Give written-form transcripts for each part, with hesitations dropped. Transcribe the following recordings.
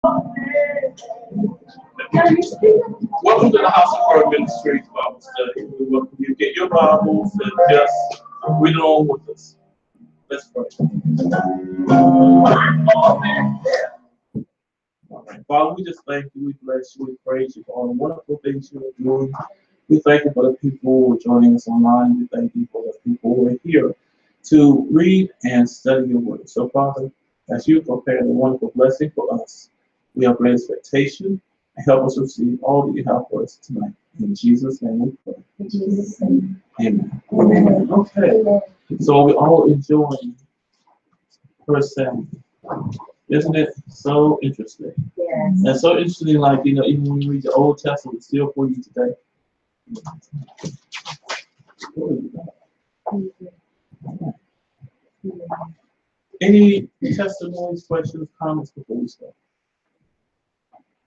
Welcome to the House of Prayer Ministries Bible Study. We welcome you to get your Bibles and just read along with us. Let's pray. All right. Father, we just thank you, we bless you, we praise you for all the wonderful things you are doing. We thank you for the people who are joining us online. We thank you for the people who are here to read and study your word. So, Father, as you prepare the wonderful blessing for us, we have great expectation and help us receive all that you have for us tonight. In Jesus' name we pray. In Jesus' name. Amen. Amen. Okay. So we all enjoying 1 Samuel. Isn't it so interesting? Yes. And so interesting, like, even when you read the Old Testament, it's still for you today. Any testimonies, questions, comments before we start?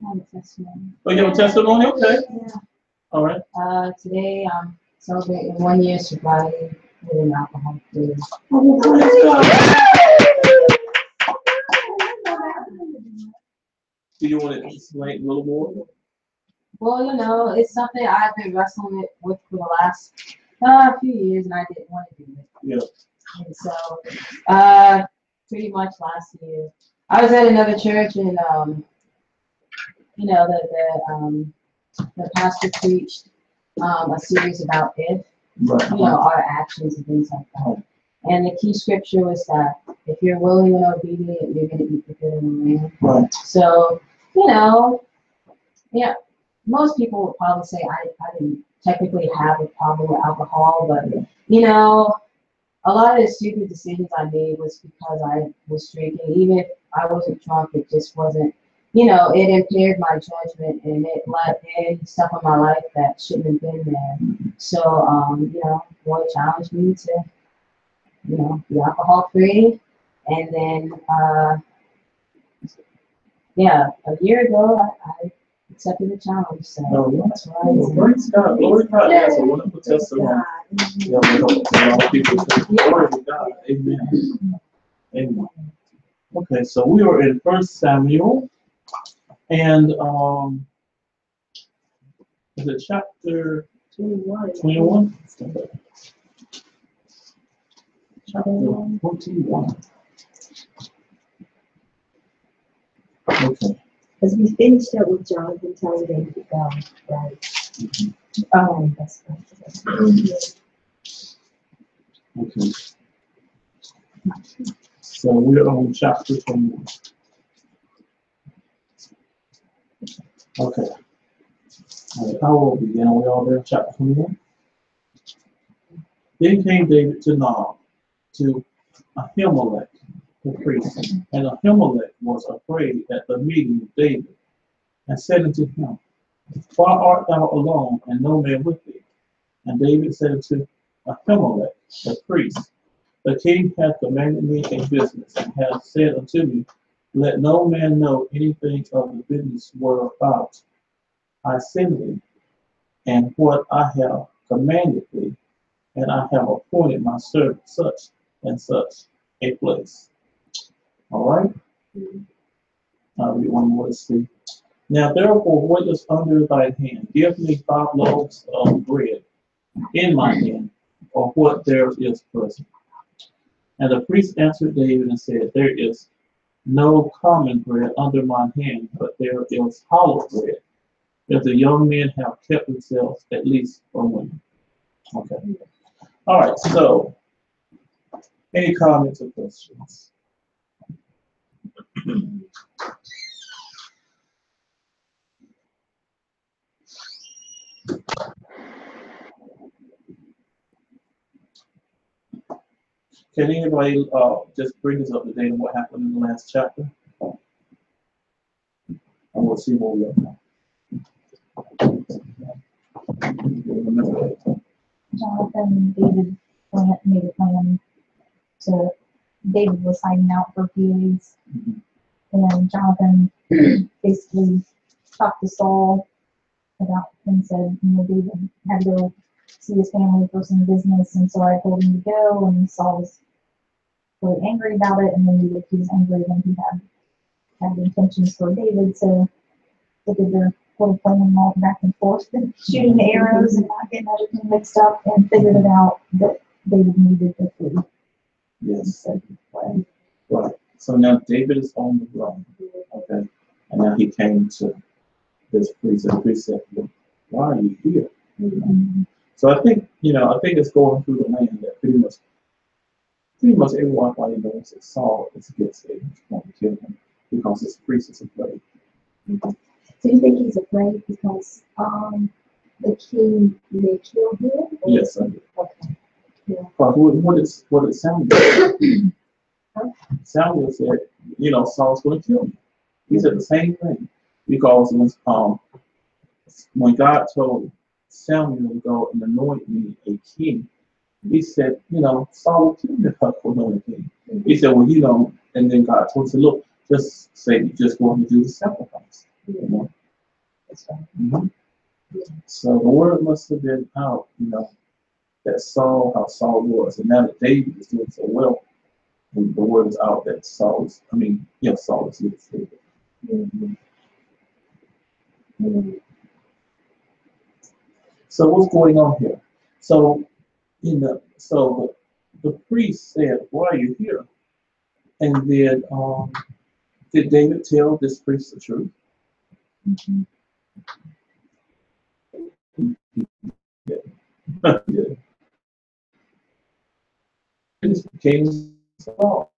I have a testimony. Oh, you have a testimony? Okay. Yeah. All right. Today I'm celebrating 1 year sobriety with an alcohol free. Oh, praise God. Do you want to explain a little more? Well, it's something I've been wrestling with for the last few years, and I didn't want to do it. Yeah. And so, pretty much last year, I was at another church, and the pastor preached a series about Right. our actions and things like that. And the key scripture was that if you're willing and obedient, you're going to eat the good of the land. Right. So, most people would probably say I didn't technically have a problem with alcohol, but, a lot of the stupid decisions I made was because I was drinking. Even if I wasn't drunk, it just wasn't, it impaired my judgment, and it let in stuff in my life that shouldn't have been there. So, Lord challenged me to, be alcohol free. And then, a year ago, I accepted the challenge. So that's why Praise God. Glory to God. That's a wonderful testimony. Yeah, we hope a lot of people say, glory to God. Amen. Amen. Okay, so we are in 1 Samuel, and is it chapter 21? Chapter 21. Okay. Because we finished up with Jonathan telling David to go, right? Oh, that's right. Okay. So we're on chapter 21. Okay. All right, I will begin. Are we all there? Chapter 21. Then came David to Nob, to Ahimelech, the priest. And Ahimelech was afraid at the meeting of David, and said unto him, Why art thou alone, and no man with thee? And David said unto Ahimelech, the priest, The king hath commanded me a business, and hath said unto me, Let no man know anything of the business whereabout I send thee, and what I have commanded thee, and I have appointed my servant such and such a place. All right? I'll read one more. Let's see. Now therefore, what is under thy hand? Give me 5 loaves of bread in my hand, or what there is present. And the priest answered David and said, There is no common bread under my hand, but there is hollow bread, if the young men have kept themselves at least from women. Okay. All right, so any comments or questions? Can anybody just bring us up to date on what happened in the last chapter? And we'll see where we are now. Jonathan and David made a plan to. David was hiding out for a few days, and Jonathan basically talked to Saul about and said, David had to go see his family for some business, and so I told him to go, and Saul was really angry about it, and then he was angry when he had had intentions for David, so they did their little plan all back and forth and shooting the arrows and not getting everything mixed up and figured it out that David needed the food. Yes. So, well, Right. So now David is on the run. Okay. And now he came to this priest, and the priest said, "Look, why are you here?" So I think, I think it's going through the land that pretty much everyone already knows that Saul is against David, he's going to kill him because his priest is afraid. So you think he's afraid because the king may kill him? Or- Yes, I do. Okay. Because what did Samuel say? Samuel said, Saul's going to kill me. He said the same thing because when God told Samuel to go and anoint me a king, he said, Saul will kill me if I anoint a king. He said, well, and then God told him, look, just say you just want to do the sacrifice. That's right. Mhm. So the word must have been out, that Saul, how Saul was, and now that David is doing so well, and the word is out that Saul is against David. So what's going on here? So the priest said, "Why are you here?" And then did David tell this priest the truth? Yeah. King Saul,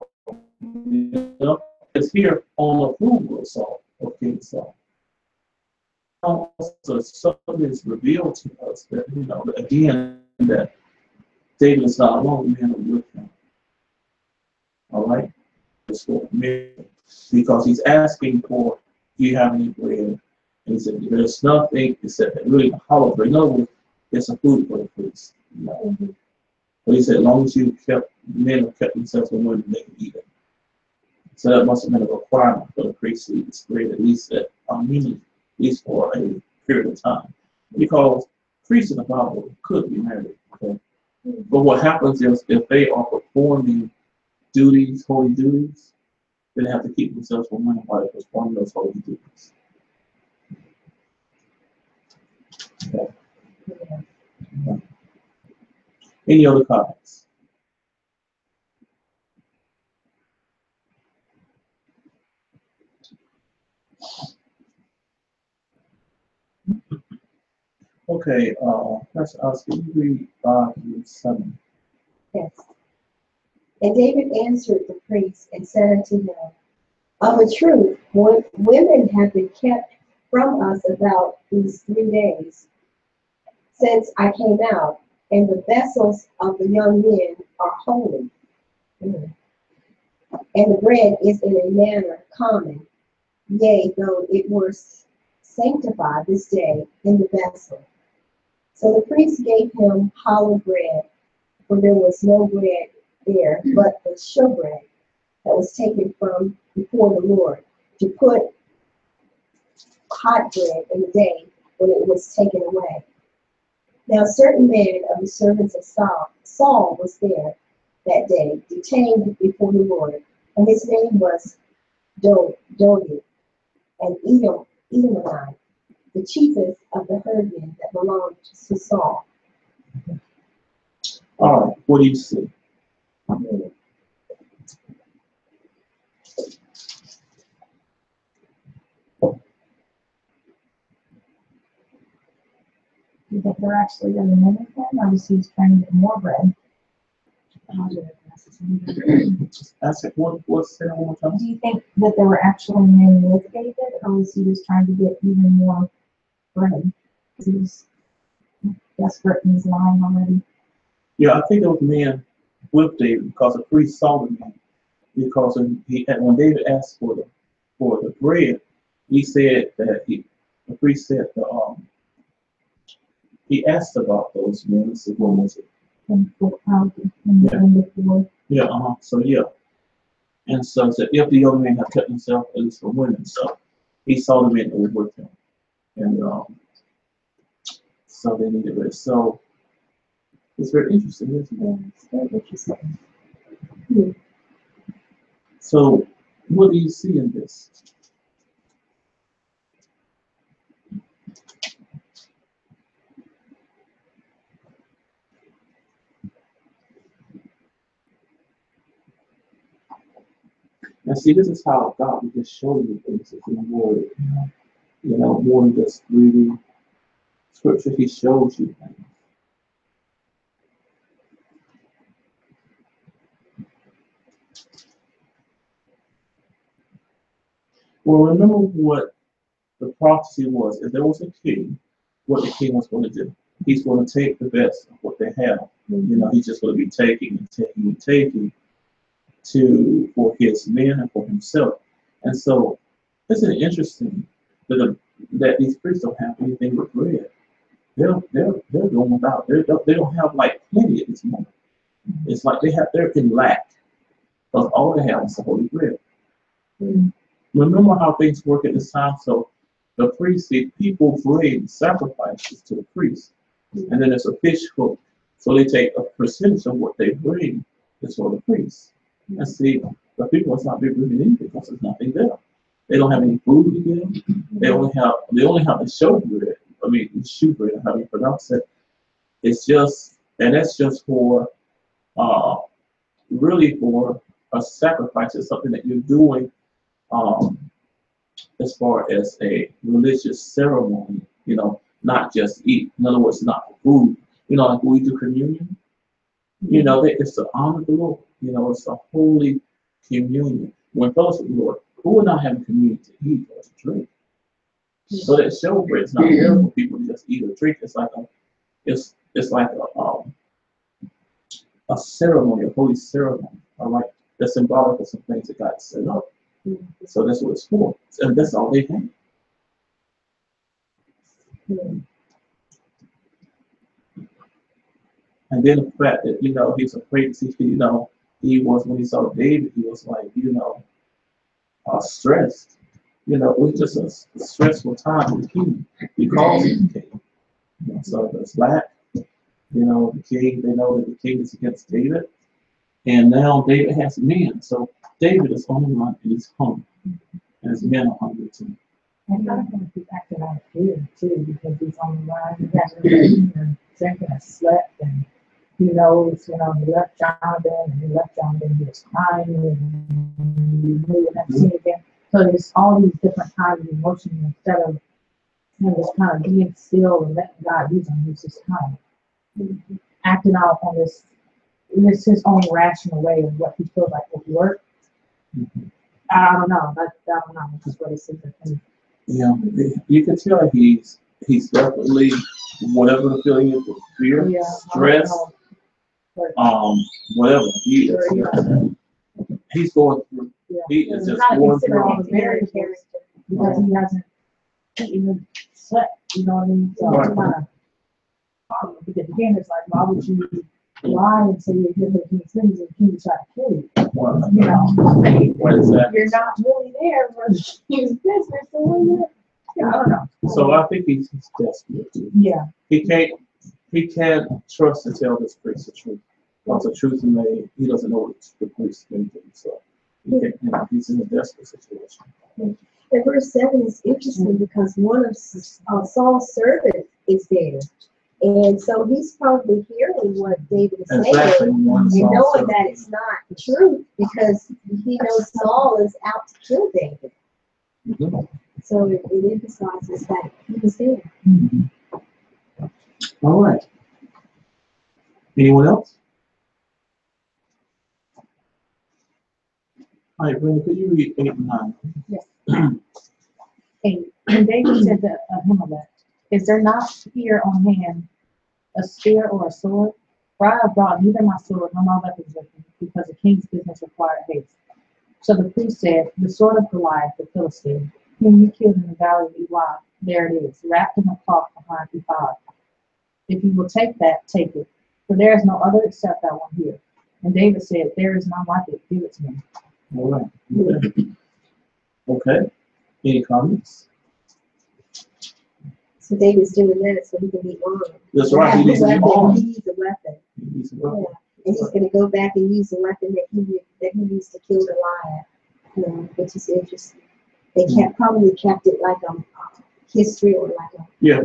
is here on approval of Saul, of King Saul. Also, something is revealed to us that again that David is not alone, men are with him. All right, because he's asking for, do you have any bread? And he said, there's nothing except really the hollow bread. In other words, it's a food for the priest. But he said, as long as men have kept themselves from women, they can eat it. So that must have been a requirement for the priest to eat this bread, at least for a period of time. Because priests in the Bible could be married. Okay? But what happens is if they are performing duties, holy duties, then they have to keep themselves from women while they're performing those holy duties. Okay. Any other comments? Okay, let's ask you to read 5-7. Yes. And David answered the priest and said unto him, of a truth, women have been kept from us about these 3 days since I came out, and the vessels of the young men are holy. And the bread is in a manner common, yea, though it were sanctified this day in the vessel. So the priest gave him hollow bread, for there was no bread there, but the showbread that was taken from before the Lord, to put hot bread in the day when it was taken away. Now a certain man of the servants of Saul was there that day, detained before the Lord, and his name was Doeg, an Edomite, the chiefest of the herdmen that belonged to Saul. All right, what do you see? you think they're actually going to mimic him, or was he trying to get more bread? Ask it, what's that one more time? Do you think that they were actually men with David, or was he just trying to get even more bread? He was desperate and he's lying already. Yeah, I think it was men with David because the priest saw the man. Because when David asked for the bread, he said that the priest said he asked about those men. So what was it? And before. Yeah, So yeah. And so if the young man had kept himself at least from women, so he saw the men that were with him. And so they needed it. So it's very interesting, isn't it? Yeah, it's very interesting. So What do you see in this? And see, this is how God will just show you things in the Word. More than just reading scripture, He shows you things. Well, remember what the prophecy was. If there was a king, what the king was going to do. He's going to take the best of what they have. He's just going to be taking and taking and taking for his men and for himself. And so, isn't it interesting that these priests don't have anything but bread? They're going without. They don't have like plenty at this moment. It's like they're in lack, because all they have is the holy bread. Remember how things work at this time. So the priests, people bring sacrifices to the priests, and then there's a fish hook. So they take a percentage of what they bring is for the priests. And see, the people must not be bringing anything because there's nothing there. They don't have any food to give. They only have the show bread. The shoe bread, how you pronounce it. It's just, and that's just for, really for a sacrifice. It's something that you're doing, as far as a religious ceremony. Not just eat. In other words, not for food. Like we do communion. It's to honor the Lord. It's a holy communion. When fellowship with the Lord, who would not have a communion to eat or to drink? So that showbread is not there for people to just eat or drink. It's like a ceremony, a holy ceremony. That's symbolic of some things that God set up. So that's what it's for. And that's all they have. And then the fact that, he's afraid to see, he was, when he saw David, he was like, stressed. It was just a stressful time for the king because he became. So there's that. The king, they know that the king is against David. And now David has men. So David is on the run and he's hungry. And his men are hungry too. And I don't think he's acting out of fear too, because he's on the run. He hasn't eaten and drinking and slept, and he knows, he left Jonathan, and he left Jonathan, he was crying, and he knew he never see again. So there's all these different kinds of emotions instead of just kind of being still and letting God use him. He's just kind of acting out on this his own rational way of what he feels like will work. I don't know. That's what it seems like to me. Yeah, you can tell he's definitely, whatever the feeling is, with fear, stress, whatever he is. He's going through. He is just going through. Because he hasn't even slept. You know what I mean? So it's kind of, because again, it's like, why would you lie and say you're here for the king's things and the king try to kill you? What is that? You're not really there for the king's business, so what are you? I don't know. So I think he's desperate. Yeah. He can't trust to tell this priest the truth. Because the truth he doesn't know what the priest is going to do. So he's in a desperate situation. And verse 7 is interesting because one of Saul's servants is there. And so he's probably hearing what David is saying, and knowing that it's not true because he knows Saul is out to kill David. So it emphasizes that he was there. All right. Anyone else? All right, Brenda, could you read 8 and 9? Yes. And David said to Ahimelech, is there not here on hand a spear or a sword? For I have brought neither my sword nor my weapons with me, because the king's business required haste. So the priest said, the sword of Goliath, the Philistine, whom you killed in the valley of Elah, there it is, wrapped in a cloth behind Ephod. If you will take that, take it, for there is no other except that one here. And David said, there is none like it, give it to me. All right. Okay. Any comments? So David's doing that so he can be armed. That's right. He needs a weapon. He needs a weapon. Yeah. And he's going to go back and use the weapon that he used to kill Goliath. which is interesting. They probably kept it like a history or like a, Yeah.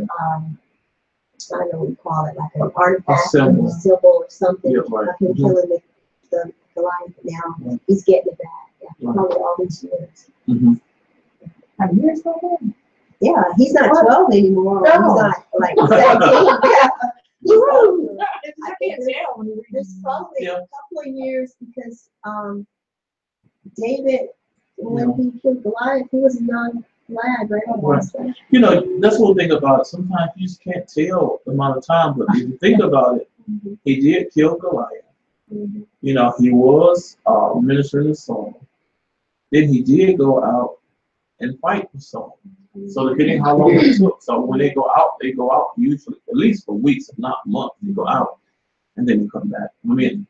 I don't know what you call it, like an artifact, symbol. or something Yeah, right. of him killing the Goliath. Now Right. he's getting it back after Right. probably all these years. Mm-hmm. Have years gone? Yeah, he's not 12 anymore. No. He's not like 17. Yeah. He's older. I can't tell when you read There's probably Yeah. a couple of years because David, when he killed Goliath, he was a young lad, right? Almost, right? You know, that's one thing about it. Sometimes you just can't tell the amount of time, but if you think about it, Mhm. he did kill Goliath. Mhm. You know, he was ministering to Saul. Then he did go out and fight with Saul. So depending how long it took. So when they go out usually at least for weeks, if not months. They go out and then they come back. I mean,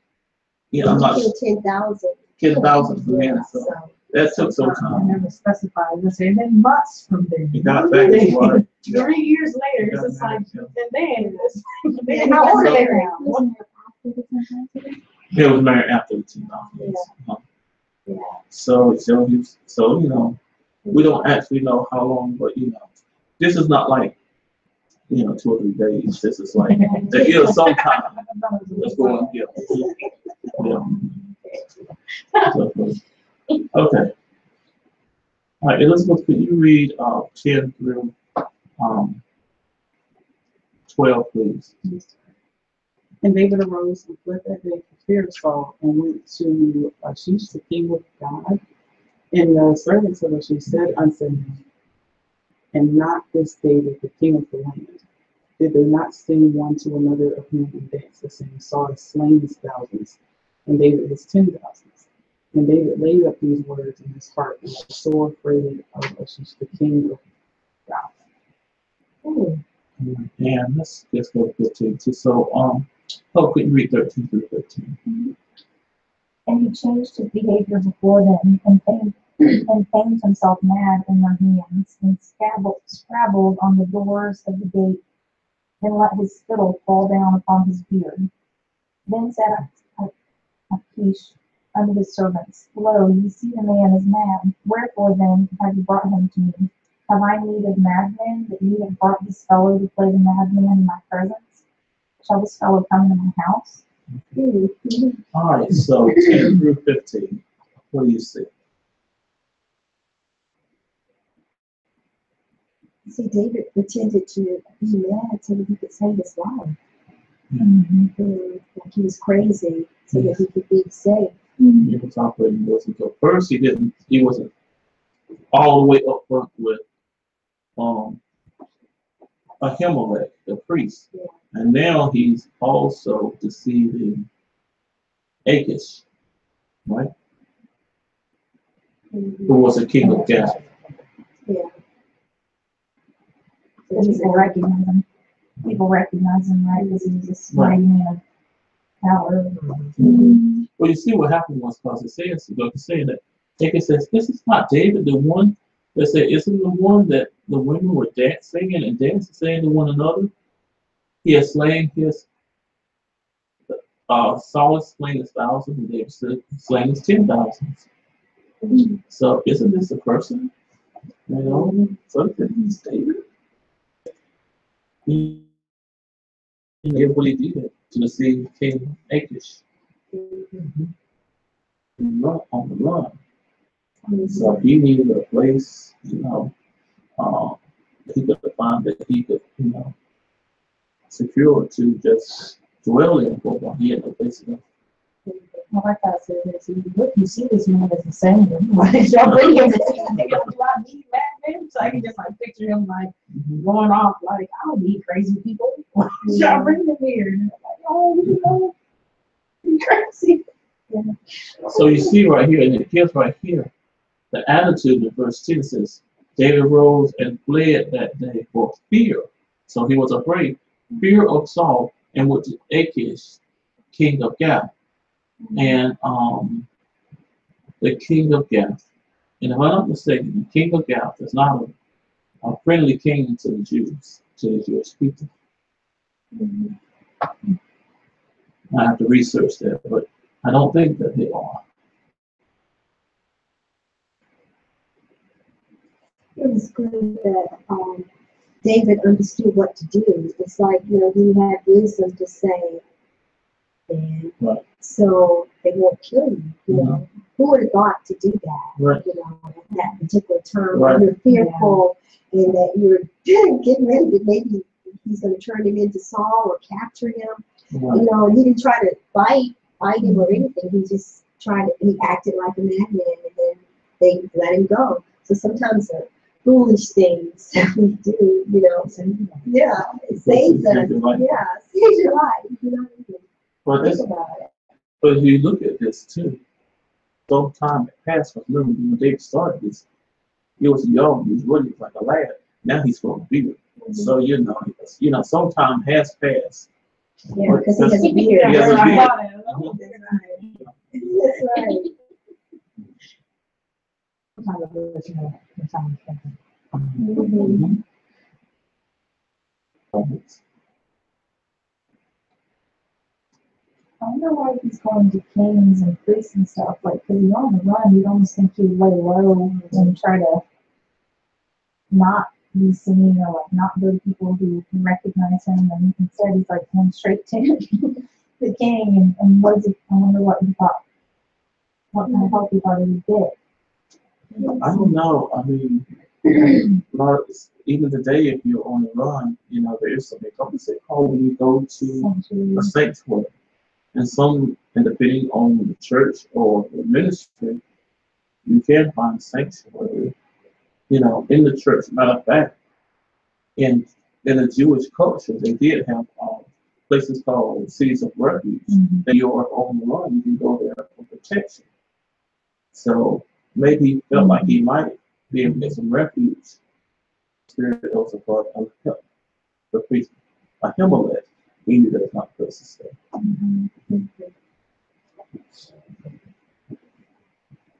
you know, I'm not He killed 10,000. 10,000 for Yeah, men. So that took some I time. never specified. They say then months from then. He got back his wife. Yeah. 3 years later, He got it's just like, married, and then, Yeah, how old are they yeah. now? Wasn't it after the 10,000? He was married after the 10,000. Yeah. So you know, we don't actually know how long, but you know, this is not like, you know, 2 or 3 days. This is like there is some time that's going here. Yeah. So, okay. All right, Elizabeth, could you read 10 through 12, please? And David arose and fled that day from fear of Saul and went to Achish, the king of God. And the servants of Achish said unto him, and not this David, the king of the land, did they not sing one to another of him and dance the same? Saul has slain his thousands, and David his 10,000s. And David laid up these words in his heart and was sore afraid of Achish, the king of God. And let's go to 15 too. So could you read 13 through 15? And he changed his behavior before them and feigned himself mad in their hands and scrabbled on the doors of the gate and let his spittle fall down upon his beard. Then said Achish unto his servants, Lo, ye see the man is mad. Wherefore then have you brought him to me? Have I need of madmen that ye have brought this fellow to play the madman in my presence? Shall this fellow come into my house? All right, so 10 through 15. What do you see? See, David pretended to be mad so that he could save his life. Like he was crazy so that he could be saved. He was operating wasn't so first he wasn't all the way up front with Ahimelech, the priest. Yeah. And now he's also deceiving Achish, right? Who was a king of Gath. Yeah. People recognize him. People recognize him, right? Because he was a mighty man of power. Well, you see what happened was because it says, like you say that Achish says, this is not David, the one that said, isn't the one that the women were singing and dancing, saying to one another, he has slain his Saul has slain his thousands and David slain his 10,000s. So isn't this a person? You know, so he's David. He did what he did to deceive King Achish. On the run. So he needed a place, you know, he could find that he could, you know, secure to just dwell in for a while. He had no place to go. Well, like I said, look, you see this man as a saint. Why did y'all bring him? Do I need madmen? So I can just like picture him like going off like, I don't need crazy people. Why did y'all bring him here? And like, oh, you know, you crazy. Yeah. So you see right here, and it gives right here, the attitude in verse 10 says, David rose and fled that day for fear. So he was afraid. Fear of Saul and went to Achish, king of Gath. And the king of Gath, and if I'm not mistaken, the king of Gath is not a friendly king to the Jews, to the Jewish people. I have to research that, but I don't think that they are. it was good that David understood what to do. It's like, he had wisdom to say, and Right. so they won't kill you, Who would have thought to do that, Right. at that particular time Right. when you're fearful and that you're getting ready to maybe he's going to turn him into Saul or capture him, Right. and he didn't try to fight him or anything. He just he acted like a madman, and then they let him go. So sometimes the foolish things that we do, it saves us. Save your life. Yeah, saves your life. But Think this, about it. but if you look at this too, some time had passed. But remember when David started this, he was young. He was really like a lad. Now he's going to be with. So some time has passed. Yeah, because he has a beard. He has a beard. That's right. Sometimes I wish, sometimes thinking, Mhm. I wonder why he's going to kings and priests and stuff, like, because you're on the run, you'd almost think he'd lay low and try to not be seen or like not go to people who can recognize him, and instead he's like going straight to the king, and what is it, I wonder what he thought, what kind of help he thought he would get. I don't know. I mean, even today, if you're on the run, there is something companies say, "Oh, when you go to a sanctuary," and depending on the church or the ministry, you can find sanctuary, in the church. Matter of fact, in the Jewish culture, they did have places called cities of refuge. That you are on the run, you can go there for protection. So maybe he felt like he might be able to get some refuge. Spirit also thought of the priest, Ahimelech. He knew that's not a place to stay.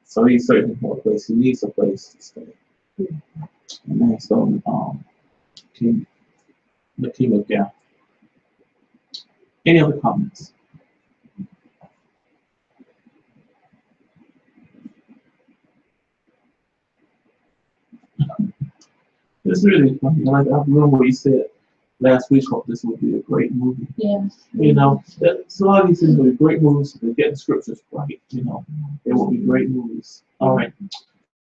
So he's searching for a place. He needs a place to stay. And that's on the king of Gath. Any other comments? It's really funny. Like I remember you said last week, hope this would be a great movie. Yeah. So a lot of these things will be great movies if they get the scriptures right. They will be great movies. All right.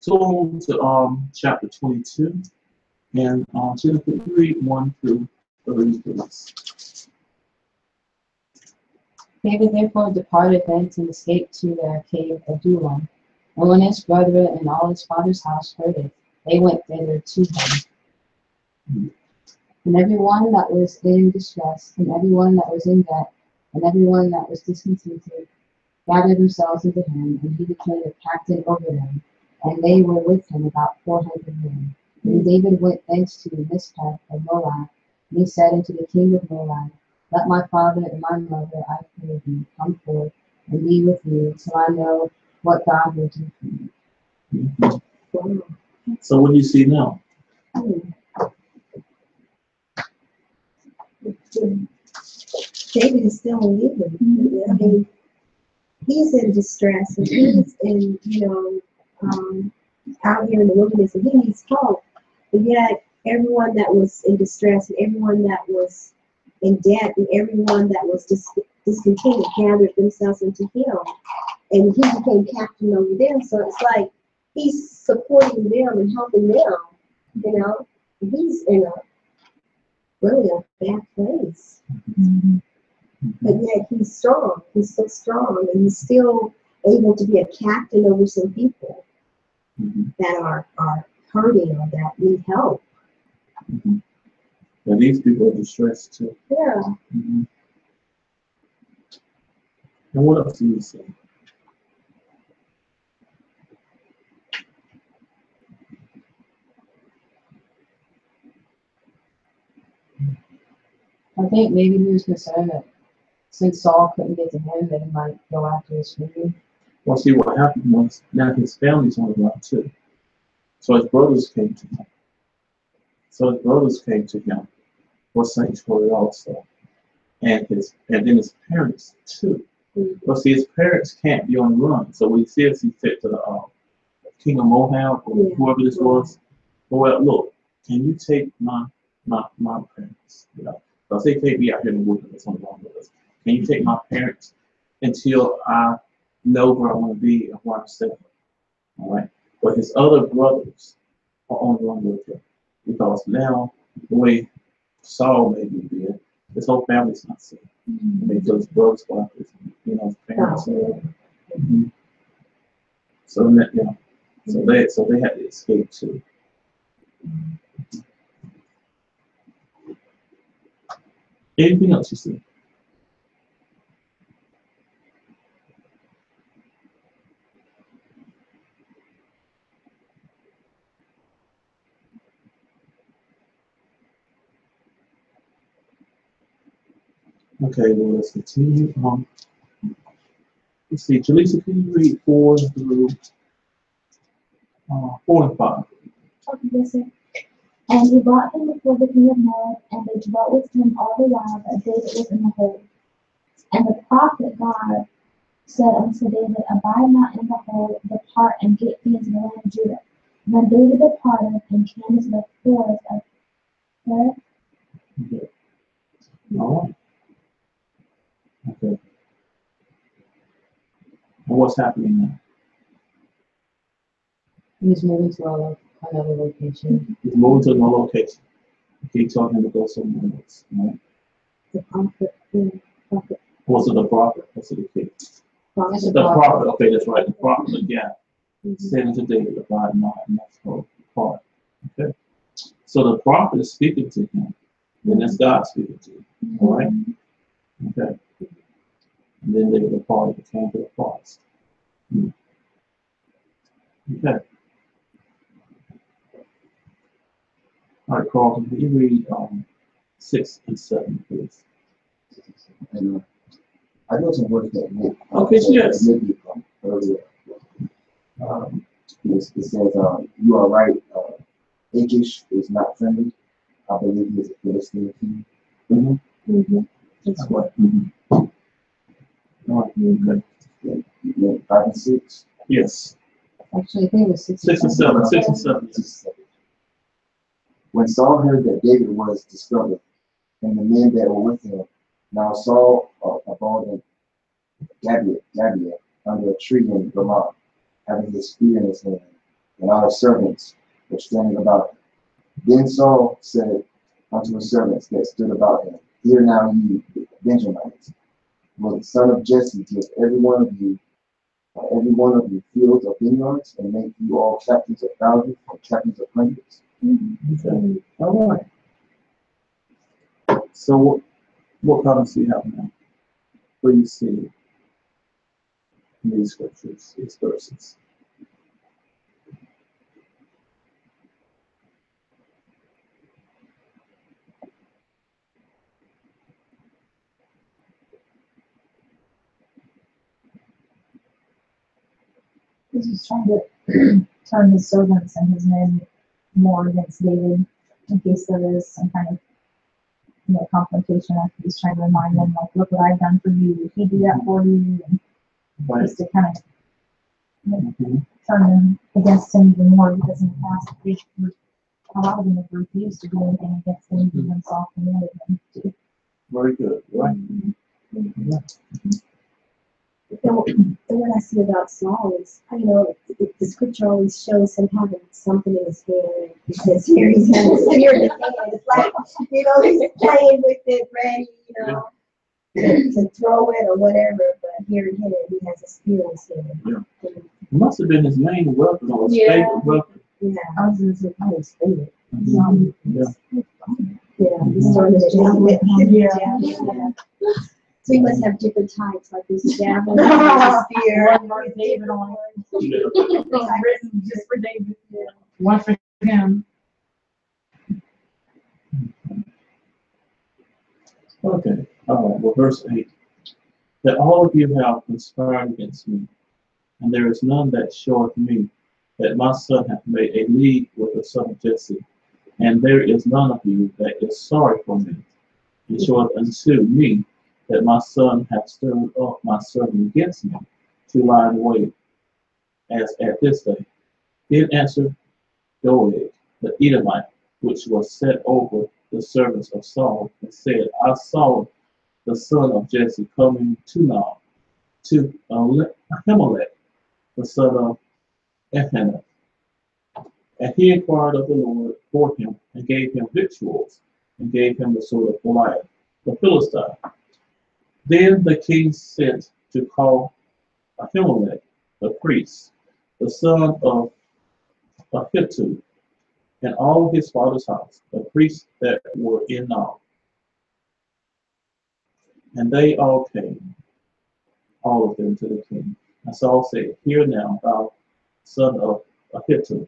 So to chapter 22, and Jennifer, read 1 through 3, please. David therefore departed thence and escaped to the cave of Adullam. And when his brother and all his father's house heard it, they went thither to him. And everyone that was in distress, and everyone that was in debt, and everyone that was discontented, gathered themselves unto him, and he became a captain over them. And they were with him about 400 men. And David went thence to Mizpeh of Moab, and he said unto the king of Moab, Let my father and my mother, I pray thee, come forth and be with me, till I know what God will do for me. So what do you see now? David is still living. I mean, he's in distress, and he's in, out here in the wilderness, and he needs help. But yet, everyone that was in distress, and everyone that was in debt, and everyone that was discontented gathered themselves into him, and he became captain over them. So it's like he's supporting them and helping them, And he's in really a bad place. But yet he's strong. He's so strong, and he's still able to be a captain over some people that are hurting or that need help. And these people are distressed too. Yeah. And what else do you see? I think maybe he was concerned that since Saul couldn't get to him, that he might go after his family. Well, see, what happened was now his family's on the run too. So his brothers came to him. For sanctuary also, and then his parents too. But see, his parents can't be on the run. So what he says, he said to the king of Moab or whoever this was, well, look, can you take my parents? You know, because they can't be out here in the woods or something wrong with us. Can you take my parents until I know where I want to be and where I'm staying? All right. But his other brothers are on the run with him because now the way Saul may be there, his whole family's not safe. I mean, his brothers, his, you know, his parents. Mhm. So that, you know, so they had to escape too. Anything else you see? Okay, well, let's continue. Let's see, Jaleesa, can you read 4 through 4 and 5? Okay, yes, sir. And he brought him before the king of Moab, and they dwelt with him all the while that David was in the hold. And the prophet God said unto David, Abide not in the hold, depart and get thee into the land of Judah. And then David departed and came into the forest of Hereth. Okay. All right. Okay. And what's happening now? He's moving to another location. He's moving to another location. He told him to go somewhere else. Right? The prophet, the prophet, Was it the prophet? Was it the king? prophet. The prophet. Okay, that's right. The prophet again said unto David, Abide not in that hold, depart. Okay. So the prophet is speaking to him. Then that's God speaking to him. All right. Okay. And then they departed and came to the forest. Okay. All right, Carlton, can you read 6 and 7, please? And I know some words that Nick. Okay, yes. Nick earlier. It says, you are right. Achish is not friendly. I believe he is a Philistine king. Mm-hmm. That's right. All right. Okay. Yeah, 5 and 6. Yes. Actually, I think it was 6 6 and 7. 6 and 7. When Saul heard that David was discovered, and the men that were with him, now Saul abode in Gibeah under a tree in Ramah, having his spear in his hand, and all his servants were standing about him. Then Saul said unto his servants that stood about him, Hear now ye Benjamites, will the son of Jesse give every one of you fields of vineyards, and make you all captains of thousands and captains of hundreds? Okay. All right. So what comments do you have now? Please see in these scriptures, these verses. He's just trying to turn his servants and his men more against David in case there is some kind of confrontation. After he's trying to remind them, like, look what I've done for you. Did he do that for you? And Right. just to kind of Mhm. turn them against him even more, because in the past, a lot of them have refused to do anything against him, even himself commanded them to. Very good. Right. Yeah. And what I see about Saul is, the scripture always shows him having something in his hand, because here he's got a spear in his hand. It's like, he's playing with it, ready, to throw it or whatever. But here again, he has a spear in his hand. Yeah. It must have been his main weapon or his Yeah. favorite weapon. Yeah, I was gonna say, I was favorite. Mhm. Yeah. yeah, he's throwing it javelin. Yeah. So he must have different types, like this javelin, this spear. One for David on it. Yeah. Written just for David. One for him. Okay. Well, verse 8. That all of you have conspired against me, and there is none that showeth me that my son hath made a league with the son of Jesse, and there is none of you that is sorry for me, and showeth unto me that my son hath stirred up my servant against me to lie in wait, as at this day. Then answered Doeg the Edomite, which was set over the servants of Saul, and said, I saw the son of Jesse coming to Nob, to Ahimelech, the son of Elkanah. And he inquired of the Lord for him, and gave him victuals, and gave him the sword of Goliath, the Philistine. Then the king sent to call Ahimelech, the priest, the son of Ahitub, and all his father's house, the priests that were in Nob. And they all came, all of them, to the king. And Saul said, Hear now, thou son of Ahitub.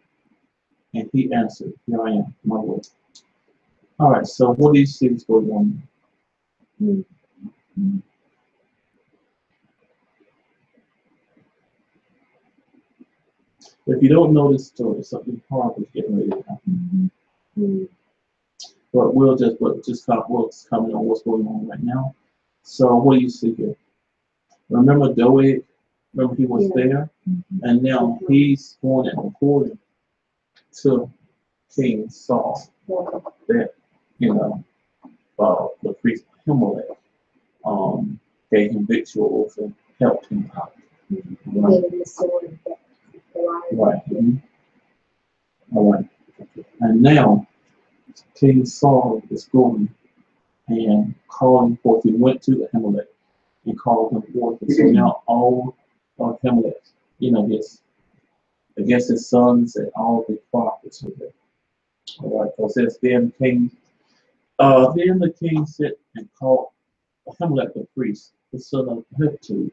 And he answered, Here I am, my lord. All right, so what do you see is going on? If you don't know this story, something horrible is getting ready to happen. But we'll just comment on what's going on right now. So what do you see here? Remember Doeg? Remember he was there? And now he's going and reporting to King Saul that, the priest Ahimelech gave him victuals and helped him out. Right. Right. All right. And now King Saul is going and calling forth. He went to Ahimelech and called him forth. And so now all of Ahimelech, his sons and all the prophets are there. All right. So it says then the king sent and called Ahimelech the priest, the son of Ahitub,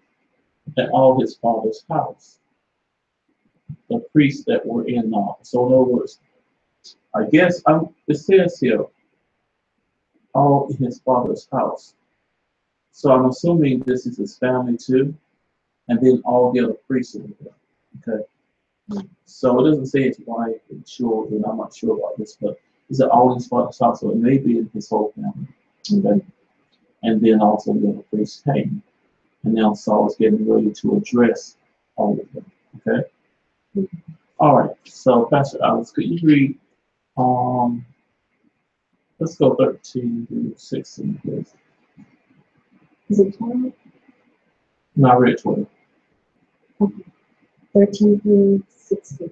and all his father's house, the priests that were in Nob. So in other words, I guess it says here, all in his father's house. So I'm assuming this is his family too, and then all the other priests in there. Okay. So it doesn't say his wife and children. I'm not sure about this, but is it all in his father's house? So it may be in his whole family. Okay. And then also the other priests came. And now Saul is getting ready to address all of them. Okay. All right. So Pastor Alex, could you read let's go 13 through 16, please. Is it 12? No, I read 12. Okay. 13 through 16.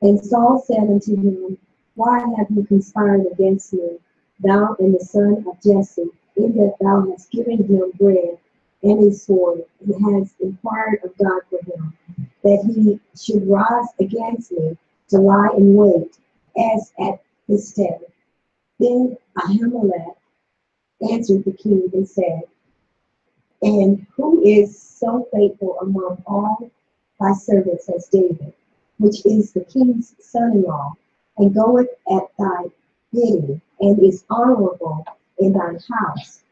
And Saul said unto him, Why have you conspired against me, thou and the son of Jesse, in that thou hast given him bread and a sword, and hast inquired of God for him, that he should rise against me to lie in wait, as at this day? Then Ahimelech answered the king and said, And who is so faithful among all thy servants as David, which is the king's son-in-law, and goeth at thy bidding, and is honorable in thine house?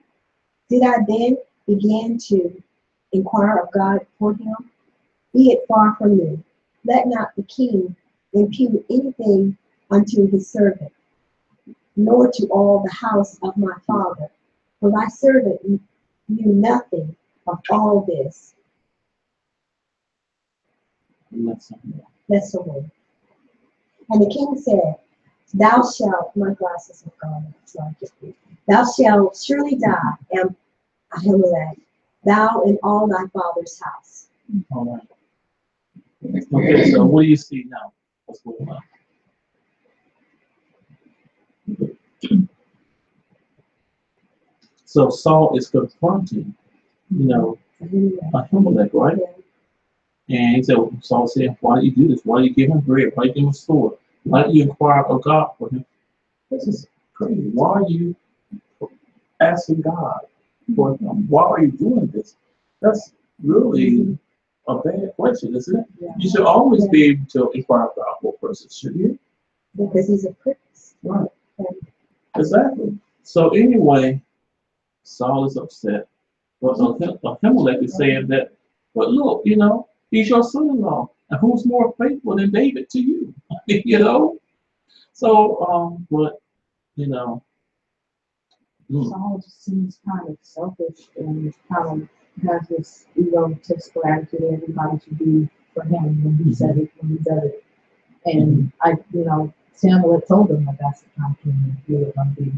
Did I then begin to inquire of God for him? Be it far from me. Let not the king impute anything unto his servant, nor to all the house of my father. For thy servant knew nothing of all this. That's the word. And the king said, Thou shalt, my glasses have gone, thou shalt surely die, Ahimelech, thou and all thy father's house. All right. Okay, so what do you see now? What's going on? So Saul is confronting, Ahimelech, right? And he said, Saul said, Why do you do this? Why do you give him bread? Why do you give him a sword? Why do you inquire of God for him? This is crazy. Why are you asking God for him? Why are you doing this? That's really a bad question, isn't it? Yeah. You should always be able to inquire of God for a person, shouldn't you? Because he's a priest. Right. Exactly. So anyway, Saul is upset. But Ahimelech is saying that, but look, he's your son-in-law. And who's more faithful than David to you? So, Saul just seems kind of selfish and kind of has this egotistical attitude. Everybody should be for him when he said it, And Samuel had told them that that's the kind of king he was going to be.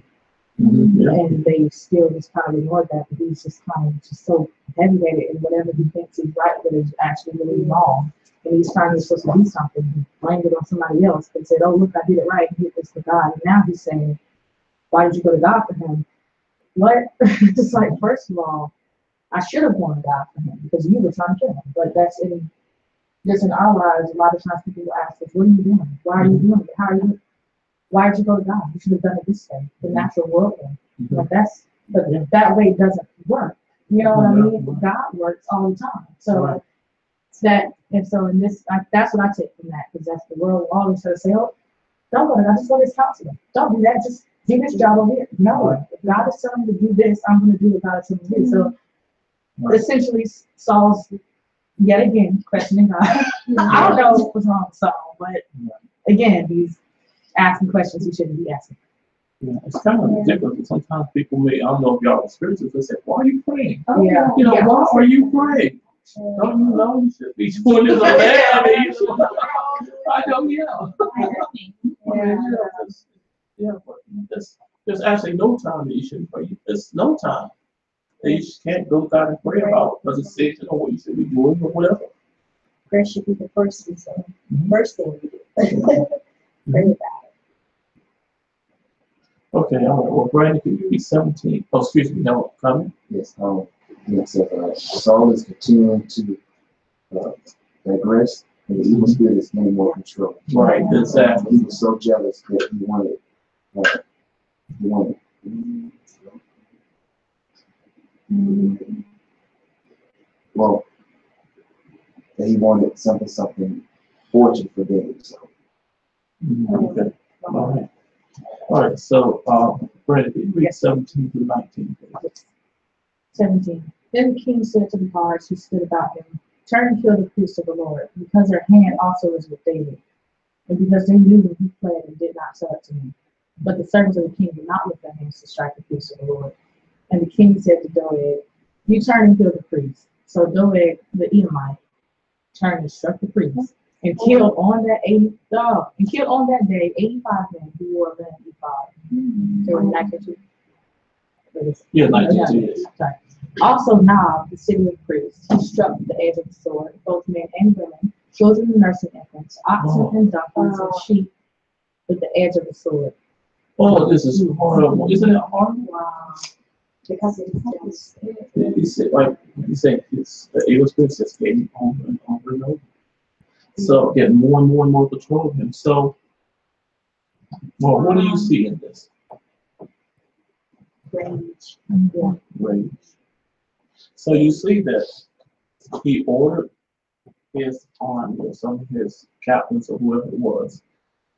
Yeah. And they still just kind of ignored that, but he's just kind of just so heavy-handed in whatever he thinks is right, but is actually really wrong. And he's trying to supposed to do something. He blamed it on somebody else and said, oh, look, I did it right, and hit this to God. And now he's saying, why did you go to God for him? What? It's like, first of all, I should have gone to God for him because you were trying to kill him. But that's just in our lives, a lot of times people ask us, what are you doing? Why are you doing it? How are you? Why did you go to God? You should have done it this way, the natural world way. But that way doesn't work. You know what I mean? God works all the time. So that's what I take from that, because that's the world always try to say, oh, don't go to God, just go to his counselor. Don't do that, just do this job over here. No, if God is telling me to do this, I'm going to do what God is telling me to do. So essentially, Saul's yet again questioning God. I don't know what was wrong with Saul, but again, he's asking questions he shouldn't be asking. Yeah, it's kind of ridiculous. Sometimes people may, I don't know if y'all are spiritual, they say, why are you praying? Yeah. Why are you praying? Don't you know you should be doing this or that? I mean, I know, but there's actually no time that you shouldn't pray. There's no time that you can't go to God and pray about, because it says, what you should be doing or whatever. Prayer should be the first thing we do. Pray about it. Okay, all right. Well, Brandon, can you read 17? Oh, excuse me, no, comment? Yes, Saul is continuing to digress, and the evil spirit is getting more control. Right, exactly. He was so jealous that he wanted. Well, that he wanted something fortune for David. So. Okay. All right. So, Brandon, can you read 17 to 19? 17. Then the king said to the guards who stood about him, turn and kill the priest of the Lord, because their hand also is with David, and because they knew that he fled and did not tell it to me. But the servants of the king did not lift their hands to strike the priest of the Lord. And the king said to Doeg, you turn and kill the priest. So Doeg, the Edomite, turned and struck the priest, and killed on that day 85 men who wore a linen ephod. So in 19. Yeah, 19. Sorry. Also Nob, the city of priests, he struck with the edge of the sword, both men and women, children and nursing infants, oxen and donkeys and sheep, with the edge of the sword. Oh, this is horrible. Isn't it horrible? Wow. Because it is You say the evil spirit just getting over and over and over. So getting more and more control of him. So, well, what do you see in this? rage. Yeah. Rage. So you see that he ordered his army or some of his captains or whoever it was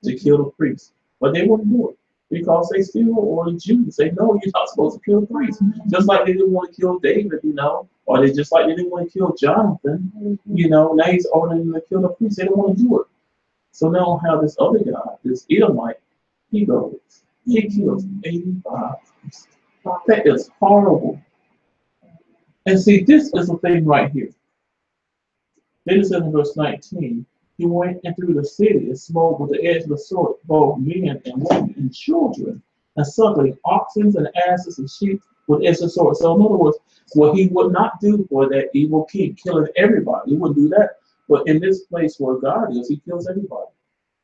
to kill the priests, but they wouldn't do it because they still ordered Jews. They know you're not supposed to kill the priests, just like they didn't want to kill David, or they just like they didn't want to kill Jonathan, Now he's ordering them to kill the priests. They don't want to do it. So now have this other guy, this Edomite, he goes, he kills 85 priests. That is horrible. And see, this is the thing right here. Then it says in verse 19, he went in through the city and smote with the edge of the sword both men and women and children, and suckling oxen and asses and sheep with the edge of the sword. So in other words, what he would not do for that evil king, killing everybody, he wouldn't do that. But in this place where God is, he kills everybody.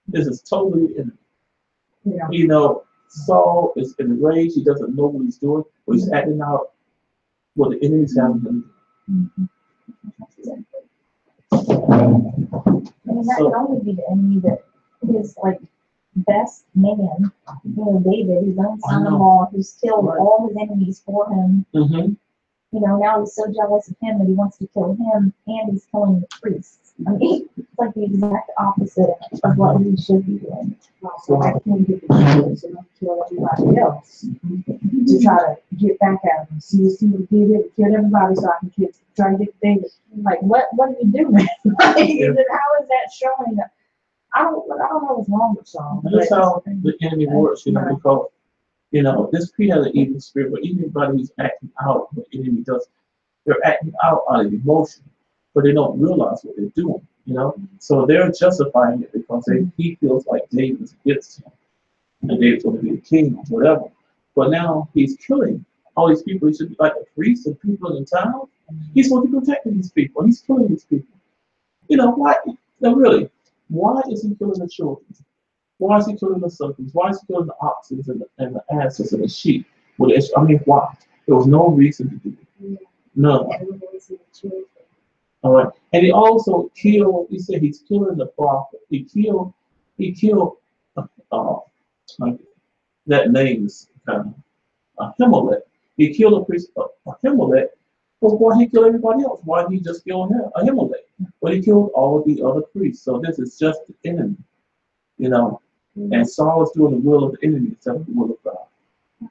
This is totally innocent. Yeah. Saul is enraged. He doesn't know what he's doing, but he's acting out what the enemy's having him do. I mean, that can only be the enemy that his best man, David, his own son-in-law, who's killed all his enemies for him. Mm-hmm. Now he's so jealous of him that he wants to kill him, and he's killing the priests. I mean, it's like the exact opposite of what he should be doing. So I can't get the Jews and kill everybody else to try to get back at him. See what he did, kill everybody so I can try to get David. Like, what are you doing? How is that showing? I don't know what's wrong with Saul. That's how the enemy works, because this Peter has an evil spirit, but anybody who's acting out what the enemy does, they're acting out of emotion, but they don't realize what they're doing. You know, so they're justifying it because he feels like David is against him, and David's going to be the king or whatever. But now he's killing all these people. He should be like a priest and people in the town. He's supposed to be protecting these people. He's killing these people. You know, why? No, really, why is he killing the children? Why is he killing the serpents? Why is he killing the oxen and the asses and the sheep? Well, I mean, why? There was no reason to do it. None. All right. And he also killed, he said he's killing the prophet. He killed, uh, that name is kind of Ahimelech. He killed a priest, Ahimelech. Well, why he kill everybody else? Why did he just kill him, Ahimelech? But he killed all the other priests. So this is just the enemy, you know. And Saul is doing the will of the enemy instead of the will of God.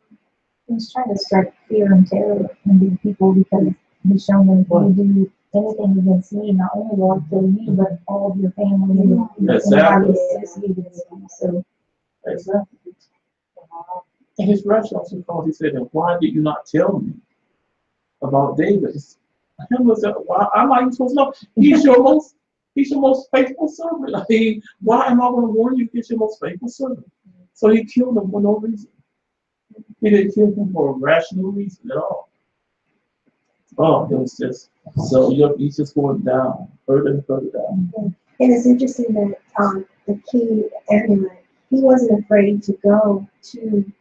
He's trying to strike fear and terror in the people because he's shown them if you do anything against me, not only will I kill you, but all of your family and Exactly. everybody associated with you. So Exactly. And his rationale was because he said, why did you not tell me about David? Him was why am I even supposed to know? He's your most faithful servant. I mean, why am I going to warn you against your most faithful servant? So he killed him for no reason. He didn't kill him for a rational reason at all. Oh, it was just so he's just going down, further and further down. And it's interesting that the king Ahimelech, he wasn't afraid to go to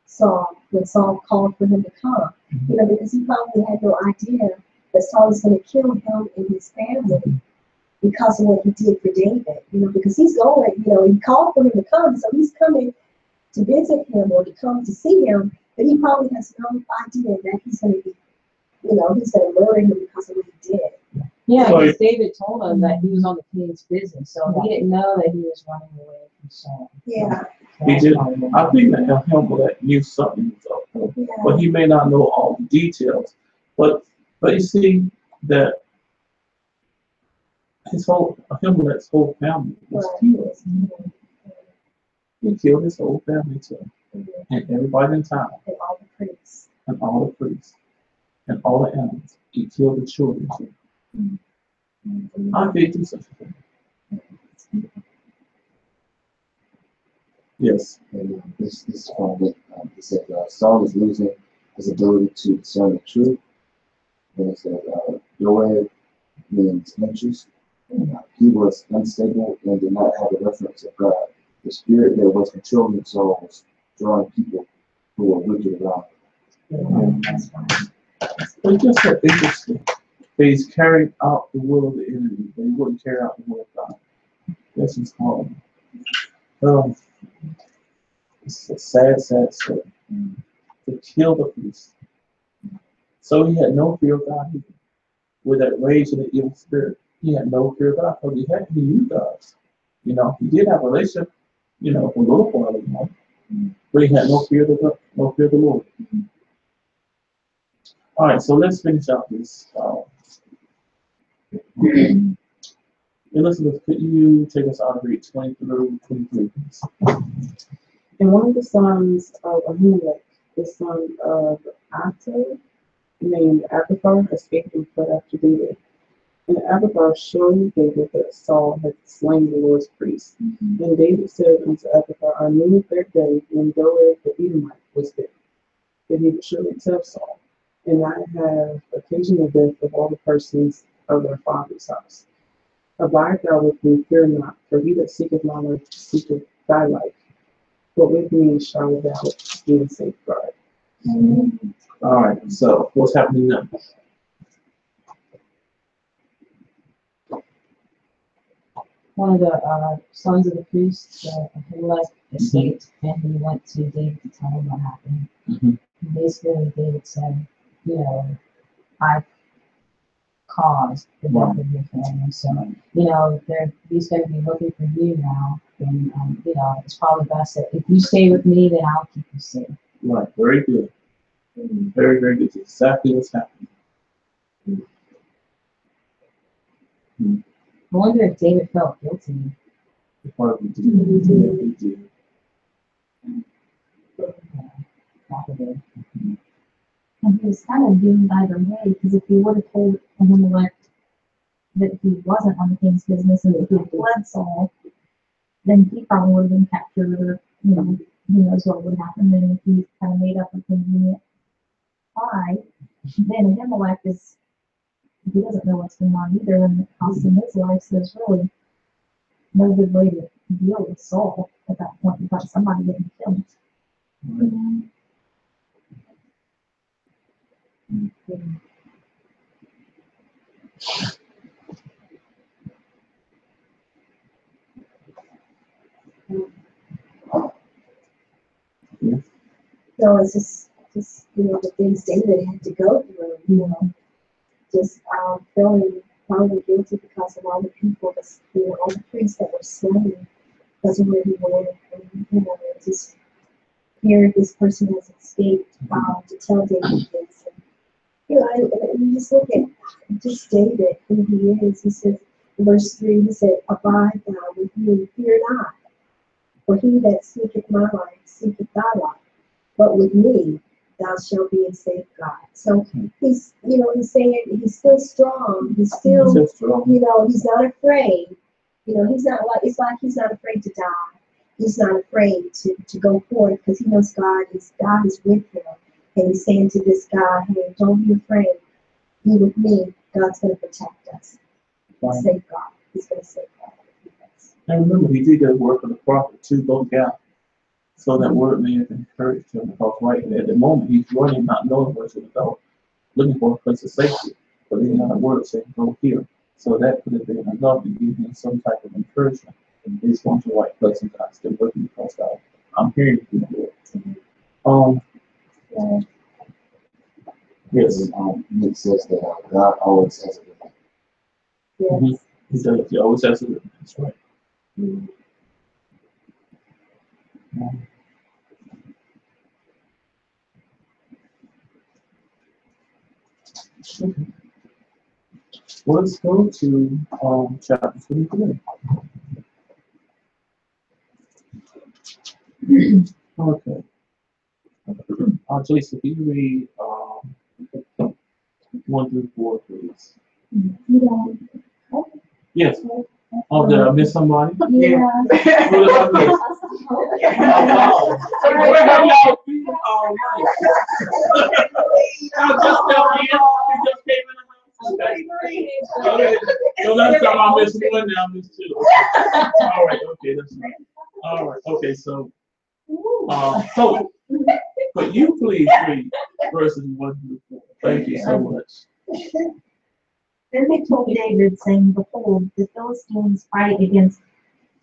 Saul when Saul called for him to come. You know, because he probably had no idea that Saul was going to kill him and his family because of what he did for David. You know, because he's going, you know, he called for him to come, so he's coming to visit him or to come to see him, but he probably has no idea that he's going to be, you know, he's going to murder him because of what he did. Yeah, So because David told him that he was on the king's business, so he didn't know that he was running away from Saul. Yeah. He did. I think that Ahimelech knew something, Yeah. but he may not know all the details. But you see that Ahimelech's whole family was killed. He killed his whole family too, and everybody in town, And all the priests. and all the priests, and all the animals. He killed the children too. How did they do such a thing? Yes. And this from what he said, Saul is losing his ability to discern the truth. Then it said, Doeg means interest. He was unstable and did not have a reference of God. The spirit that was controlling Saul was drawing people who were wicked around him. It's just so interesting. That he's carried out the will of the enemy, but he wouldn't carry out the will of God. This is horrible. It's a sad story. To kill the priest. So he had no fear of God either. With that rage and the evil spirit, he had no fear of God because he knew God. You know, he did have a relationship, you know, with a little while, you know, but he had no fear of the Lord. All right, so let's finish out this. Elizabeth, could you take us out of read 20 through 23, please? And one of the sons of Ahimelech, the son of Atai, named Abiathar, escaped and fled after David. And Abiathar showed David that Saul had slain the Lord's priest. Then David said unto Abiathar, I knew that day when Doeg the Edomite was dead, that he would surely tell Saul, and I have occasioned the death of all the persons of their father's house. Abide thou with me, fear not, for he that seeketh my life seeketh thy life, but with me shall thou be in safeguard. All right, so what's happening now? One of the sons of the priest, Ahimelech, escaped, and he went to David to tell him what happened. Mhm. Basically, David said, you know, I caused the death of your family, so, you know, he's going to be looking for you now, and, you know, it's probably best that if you stay with me, then I'll keep you safe. Right, very good. Very, very good. It's exactly what's happening. I wonder if David felt guilty. Probably did. Probably. and he was kind of doomed either way, because if he would have told Ahimelech that he wasn't on the king's business and that he fled Saul, then he probably would have been captured, or, you know, who knows what would happen. Then if he kind of made up a convenient lie, then Ahimelech is, he doesn't know what's going on either, and it costs him his life, so there's really no good way to deal with Saul at that point without somebody getting killed. So it's just, you know, the things David had to go through, you know, just feeling probably guilty because of all the people, you know, all the priests that were slain because of where he went, and, you know, just here this person has escaped to tell David this. And, you know, and you just look at just David, who he is. He says, in verse 3, he said, "Abide thou with me, fear not, for he that seeketh my life seeketh thy life. But with me, thou shalt be in safeguard." So he's, you know, he's saying he's still strong. He's still, you know, he's not afraid. You know, he's not like, it's like he's not afraid to die. He's not afraid to go forth because he knows God is with him. And he's saying to this guy, hey, don't be afraid. Be with me. God's going to protect us. Safeguard. He's going to safeguard us. And remember, he did that work of the prophet to go down. So that word may have encouraged him, because right at the moment he's running, not knowing where to go, looking for a place of safety. But he had a word saying, go here. So that could have been enough to give him some type of encouragement. And he's going to the right place and God's still working because I'm hearing you. Yes. Nick says that God always has a good thing. Yes. He does. He always has a good thing. That's right. Mm-hmm. Okay. Let's go to chapter 23. Okay. Jason, can you read 1 through 4, please? Yes. Oh, did I miss somebody? Yeah. Who did I miss? Oh, where have y'all been all night? Y'all just fell in. You just came in the house. Okay. So last time I missed one, now I missed two. All right. Okay, that's right. All right. Okay. So could you please read verses 1 through 4? Thank you so much. Then they told David, saying, "Behold, the Philistines fight against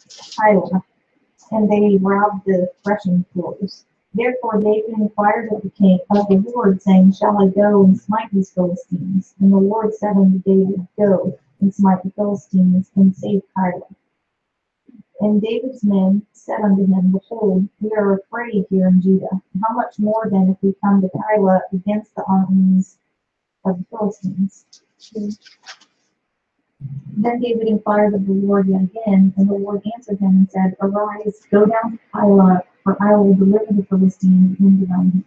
Keilah, and they robbed the threshing floors. Therefore David inquired of the Lord, saying, Shall I go and smite these Philistines? And the Lord said unto David, Go and smite the Philistines, and save Keilah. And David's men said unto him, Behold, we are afraid here in Judah. How much more then if we come to Keilah against the armies of the Philistines? Then David inquired of the Lord yet again, and the Lord answered him and said, Arise, go down to Keilah, for I will deliver the Philistines into thine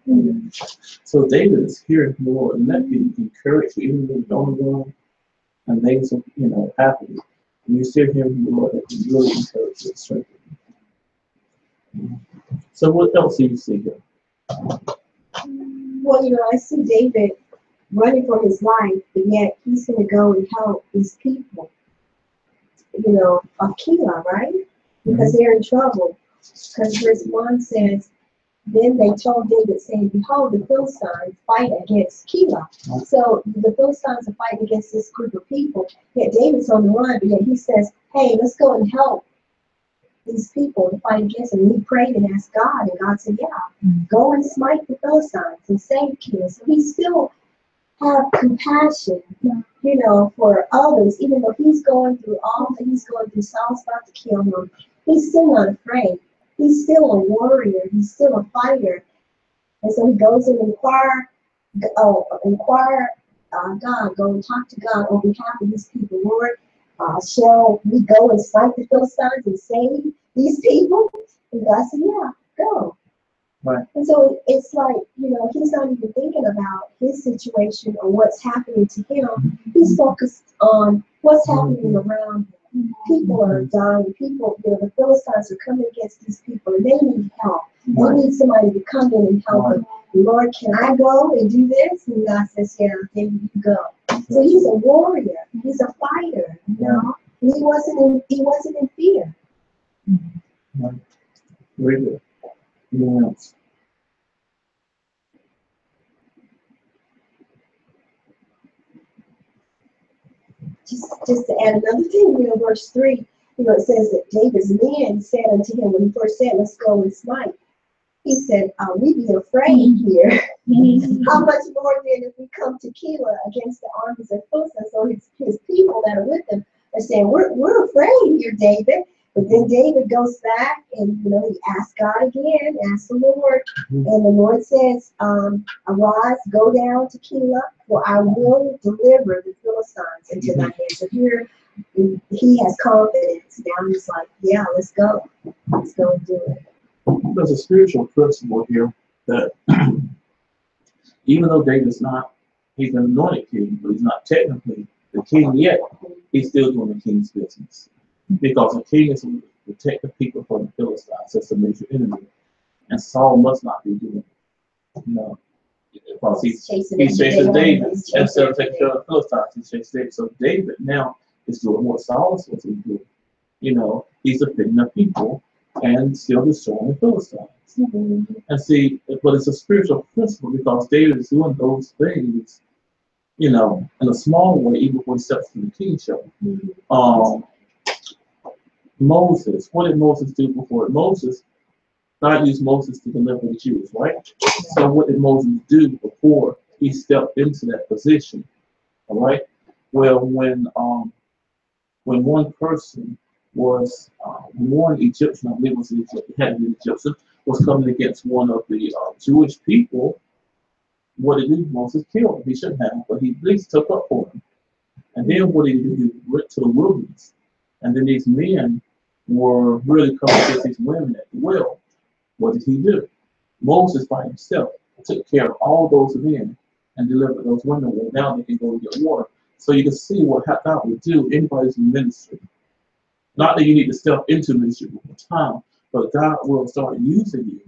hand." So David is hearing the Lord, and that can encourage you, even when you don't go and things are, happening. And you still hearing the Lord, that can really encourage you and strengthen you. So what else do you see here? Well, I see David running for his life, but yet he's going to go and help these people, of Keilah, right? Because they're in trouble. Because verse 1 says, Then they told David, saying, Behold, the Philistines fight against Keilah. So the Philistines are fighting against this group of people. Yet David's on the run, but yet he says, hey, let's go and help these people to fight against them. And he prayed and asked God, and God said, yeah, go and smite the Philistines and save Keilah. So he still have compassion, for others, even though he's going through all that he's going through. Saul's about to kill him. He's still not afraid. He's still a warrior. He's still a fighter. And so he goes and inquire God, go and talk to God on behalf of these people. Lord, shall we go and smite the Philistines and save these people? And God said, yeah, go. Right. And so it's like, you know, he's not even thinking about his situation or what's happening to him. He's focused on what's happening around him. People are dying. People, you know, the Philistines are coming against these people and they need help. They need somebody to come in and help them. Lord, can I go and do this? And God says, yeah, then you go. So he's a warrior. He's a fighter, you know. He wasn't in fear. Right. Very good. Anyone else? Just to add another thing, you know, verse 3, you know, it says that David's men said unto him, when he first said, let's go and smite, he said, we be afraid here. How much more then if we come to Keilah against the armies of Philistines? So his people that are with him are saying, we're afraid here, David. But then David goes back and, you know, he asks God again, asks the Lord. And the Lord says, arise, go down to Keilah, for I will deliver the Philistines into thy hands. So here he has confidence. Now he's like, yeah, let's go. Let's go and do it. There's a spiritual principle here that even though David's not, he's an anointed king, but he's not technically the king yet, he's still doing the king's business. Because the king is to protect the people from the Philistines. That's a major enemy. And Saul must not be doing it. You know, because he's chasing David. Instead of taking care of the Philistines, he's chasing David. So David now is doing what Saul is supposed to be doing. You know, he's defending the people and still destroying the Philistines. And see, but it's a spiritual principle because David is doing those things, you know, in a small way, even before he steps to the kingship. Moses, what did Moses do before? God used Moses to deliver the Jews, right? So what did Moses do before he stepped into that position? All right. Well, when one person was one Egyptian, I believe it was Egyptian, had been Egyptian, was coming against one of the Jewish people, what did he do? Moses killed him. He shouldn't have, but he at least took up for him. And then what did he do? He went to the wilderness. And then these men were really coming against these women at the well. What did he do? Moses by himself took care of all those men and delivered those women. Well, now they can go get water. So you can see what God would do. Anybody's in ministry. Not that you need to step into ministry all the time, but God will start using you.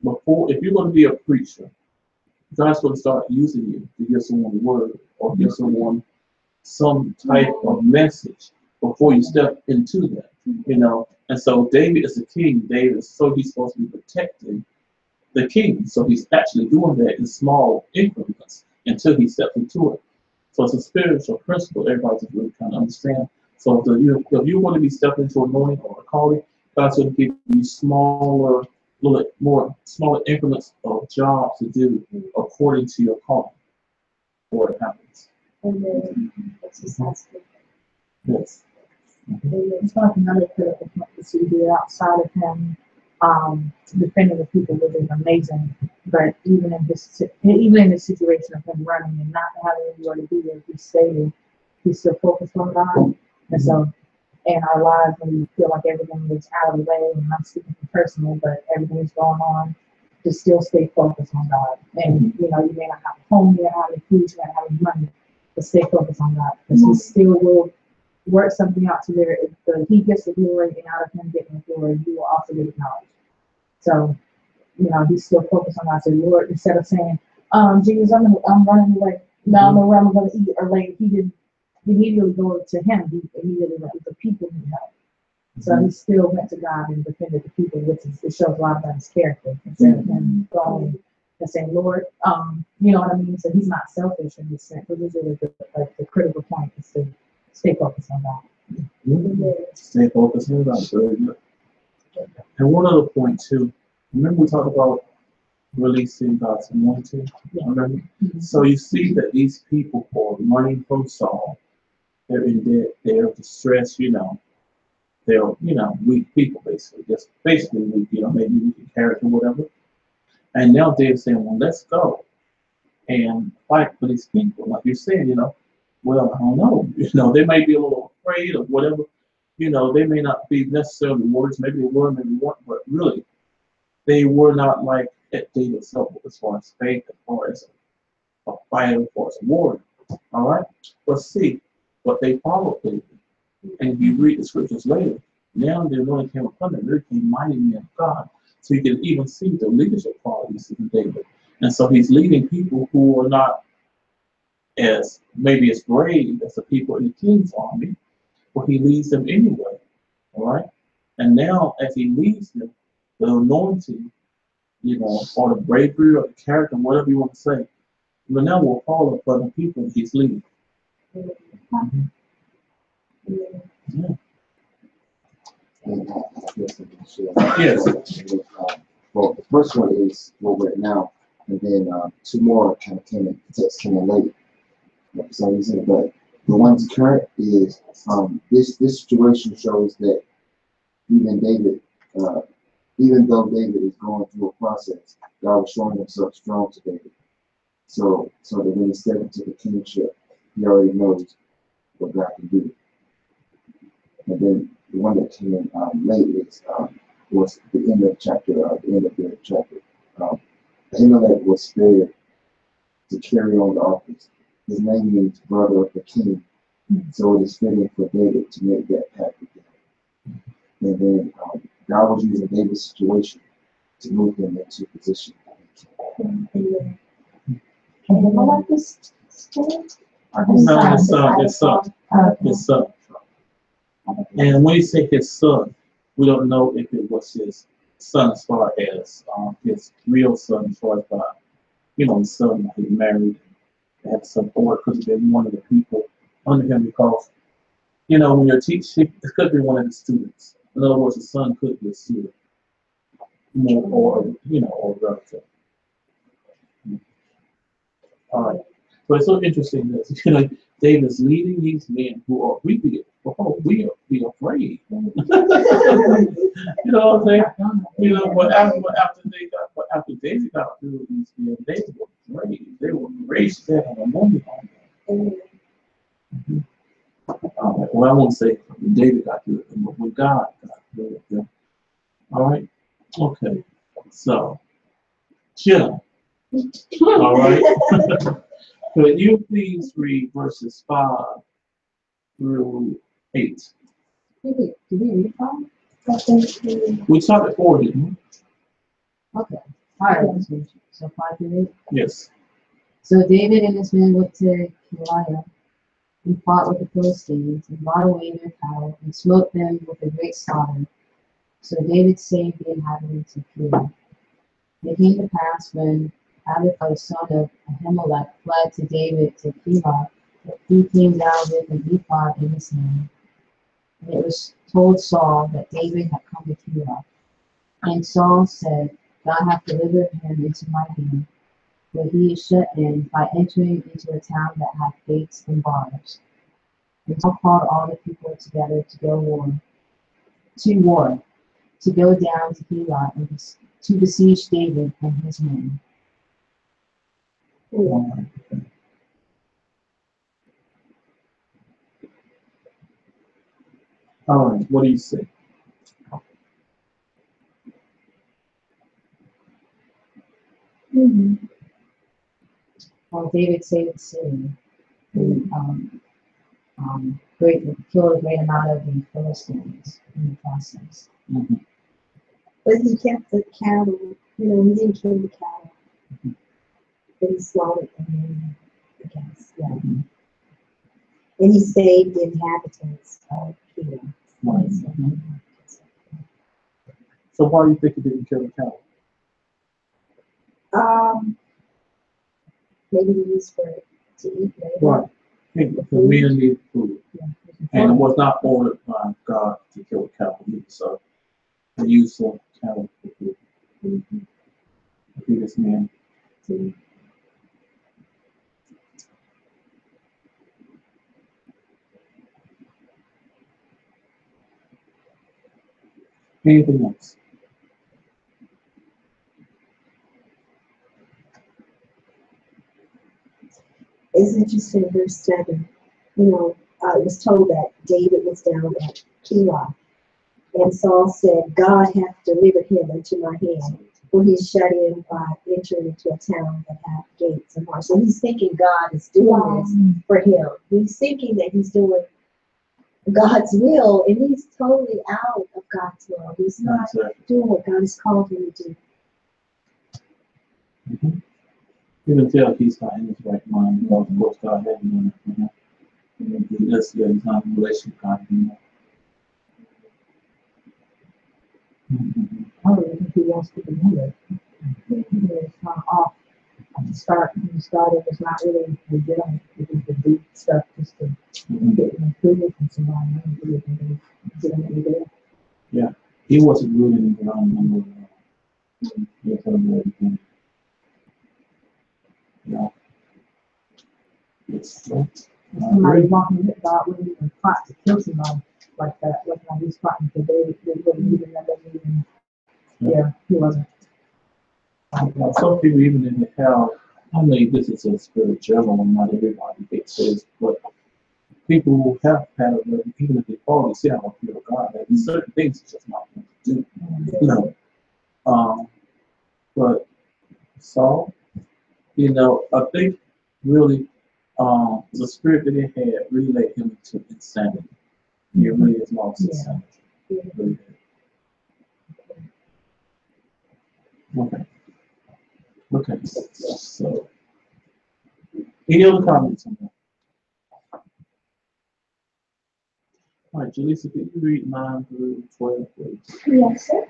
Before, if you're going to be a preacher, God's going to start using you to give someone a word or give someone some type of message before you step into that, you know. And so David is the king. David, so he's supposed to be protecting the king. So he's actually doing that in small increments until he steps into it. So it's a spiritual principle everybody just really kind of understand. So if you want to be stepping into anointing or a calling, God's going to give you smaller increments of jobs to do according to your calling before it happens. And then exercise. Yes. It's like another critical point to see here outside of him defending the people, which is amazing. But even in this situation of him running and not having anybody be there, he's still focused on God. And so in our lives, when you feel like everything is out of the way, and I'm speaking for personal, but everything is going on, to still stay focused on God. And you know, you may not have a home, you may not have any food, you may not have any money, but stay focused on God, because He still will work something out to where if He gets the glory, and out of Him getting the glory, you will also get acknowledged. So, you know, he's still focused on God. So, Lord, instead of saying, Jesus, I'm running away, now I know where I'm going to eat, or like, he didn't immediately go to Him. He immediately went to the people need help. So he still went to God and defended the people, which it shows a lot about his character, instead of him going and saying, Lord, you know what I mean? So he's not selfish in this sense, but this is the critical point is to stay focused on God. Stay focused on God. Very good. And one other point too, remember we talked about releasing God's anointing? Yeah. Remember? Mm-hmm. So you see that these people are running from Saul. They're in debt, they're distressed, you know. They're, you know, weak people basically. Just basically weak, you know, maybe weak in character or whatever. And now David's saying, well, let's go and fight for these people. Like you're saying, you know, well, I don't know. You know, they may be a little afraid of whatever. You know, they may not be necessarily words, maybe they were, maybe they weren't, but really, they were not like at David's level as far as faith, as far as a fighter, as far as a warrior. All right? But see, but they followed David. And if you read the scriptures later, now the anointing came upon them, they became mighty men of God. So you can even see the leadership qualities in David. And so he's leading people who are not as maybe as brave as the people in the king's army, but he leads them anyway. All right? And now as he leads them, the anointing, you know, or the bravery or the character, whatever you want to say, but now will fall upon the people he's leading. Yeah. And I guess I can share. Yes. Well, the first one is what we're at now, and then two more kind of came in, text came in late for some reason. But the one's current is this situation shows that even David, even though David is going through a process, God was showing himself strong to David. So that when he stepped into the kingship, he already knows what God can do. And then the one that came in late is was the end of chapter, the end of the chapter. Ahimelech was spared to carry on the office. His name means brother of the king, so it is fitting for David to make that pact with him. And then God was using David's situation to move him into position. Can you like this story? Or his No, son? his son. His son. And when you say his son, we don't know if it was his son as far as his real son, as far as you know, his son that he married, had some, or it could have been one of the people under him, because you know when you're teaching, it could be one of the students. In other words, the son could be a student, more or you know, or relative. All right. But it's so interesting that you know David's leading these men who are we be afraid. You know what I'm saying? You know, but after David got through these men, they were afraid. They were gracious. They had a moment on them. Well, I won't say when David got through them, but when God got through them. All right. Okay. So, Jill. All right. Could you please read verses 5 through 8? Did we read from? We started 4, didn't we? Okay. All right. So 5 through 8. Yes. So David and his men went to Keilah and fought with the Philistines and brought away their cattle and smote them with a great slaughter. So David saved the inhabitants of Keilah. It came to pass when Abiathar, son of Ahimelech, fled to David to Keilah, that he came down with an ephod in his hand. And it was told Saul that David had come to Keilah. And Saul said, God hath delivered him into my hand, for he is shut in by entering into a town that hath gates and bars. And Saul called all the people together to war, to go down to Keilah and to besiege David and his men. All right. What do you say? Well, David saved the city. And, killed a great amount of the Philistines in the process. Mm-hmm. But he kept the cattle, you know, he didn't kill the cattle. But he slaughtered them, I guess, yeah. And he saved the inhabitants of Keilah. Right. So why do you think he didn't kill the cow? Maybe he used for it to eat later. Right. The men need food. And it was not ordered by God to kill the cow either. So the use of cattle for food. The biggest man. Anything else? It's interesting, verse 7. You know, it was told that David was down at Keilah. And Saul said, God hath delivered him into my hand, where he's shut in by entering into a town that have gates and bars. So he's thinking God is doing this for him. He's thinking that he's doing God's will, and he's totally out of God's will. He's not doing what God has called him to do. Mm-hmm. You can tell he's not in his right mind because of course God had him in it. He does feel he's not in relation with God anymore. Mm-hmm. I really think he wants to remember. He was kind of off at the start. When he started, was not really legitimate. He did the deep stuff just to get an approval from somebody. I don't really think he was legitimately there. Yeah, he wasn't rooting in around number. Yeah, from the beginning. Yeah. It's Somebody walking with God wouldn't even plot to kill somebody like that. Like when he's plotting for David, they wouldn't even know that even. Yeah, he wasn't. some people even in the hell, I mean, this is a spiritual one, not everybody thinks this, but people who have had a living, even if they fall, they say, I don't feel God. Like, certain things it's just not going to do. You know. But Saul, you know, I think really the spirit that he had really led him into insanity. He really is lost insanity. Really did. Okay. Okay. So, any other comments on that? All right, Jaleesa, can you read 9 through 12, please? Yes, sir.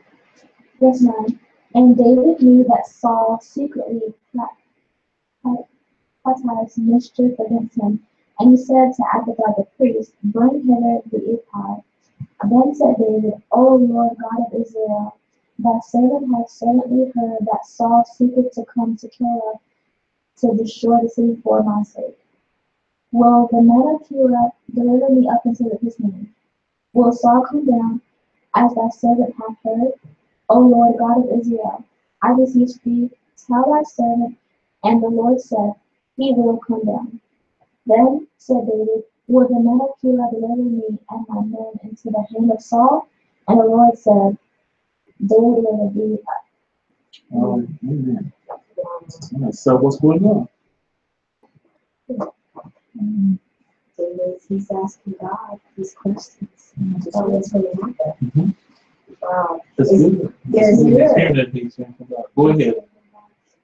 Yes, ma'am. And David knew that Saul secretly plotted mischief against him, and he said to Abiathar the priest, "Bring hither the ephod." Then said David, "O Lord God of Israel, thy servant hath certainly heard that Saul seeketh to come to Keilah to destroy the city for my sake. Will the men of Keilah deliver me up into his hand? Will Saul come down, as thy servant hath heard? O Lord God of Israel, I beseech thee, tell thy servant." And the Lord said, "He will come down." Then said David, "Will the men of Keilah deliver me and my men into the hand of Saul?" And the Lord said, "They will deliver thee up." Amen. So what's going on? So he's asking God these questions. So what's going to happen? Wow. That's good. It's Good. Go ahead.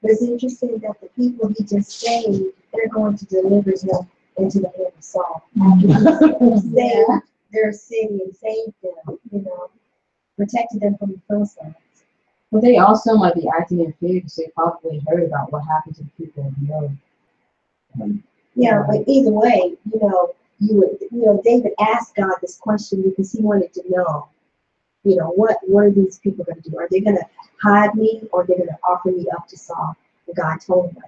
It's interesting that the people he just saved, they're going to deliver him into the hand of Saul. After he saved their city and saved them, you know, protected them from the Philistines. But they also might be acting in fear because they probably heard about what happened to the people of Noah. Yeah, but either way, David asked God this question because he wanted to know, what are these people going to do? Are they going to hide me, or they're going to offer me up to Saul? And God told him,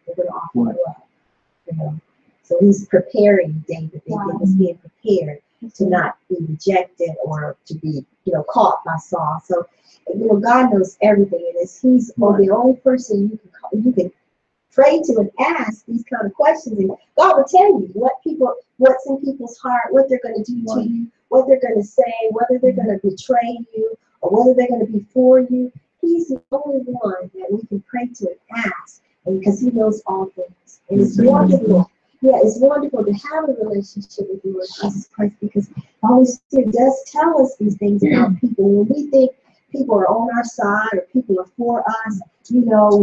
they're going to offer you up. So he's preparing David. David was being prepared to not be rejected or to be, caught by Saul. So, God knows everything, and he's the only person you can pray to and ask these kind of questions, and God will tell you what's in people's heart, what they're going to do to you, what they're going to say, whether they're going to betray you, or whether they're going to be for you. He's the only one that we can pray to and ask, and because he knows all things. And it's wonderful. Yeah, it's wonderful to have a relationship with the Lord Jesus Christ, because the Holy Spirit does tell us these things about people. When we think people are on our side or people are for us, we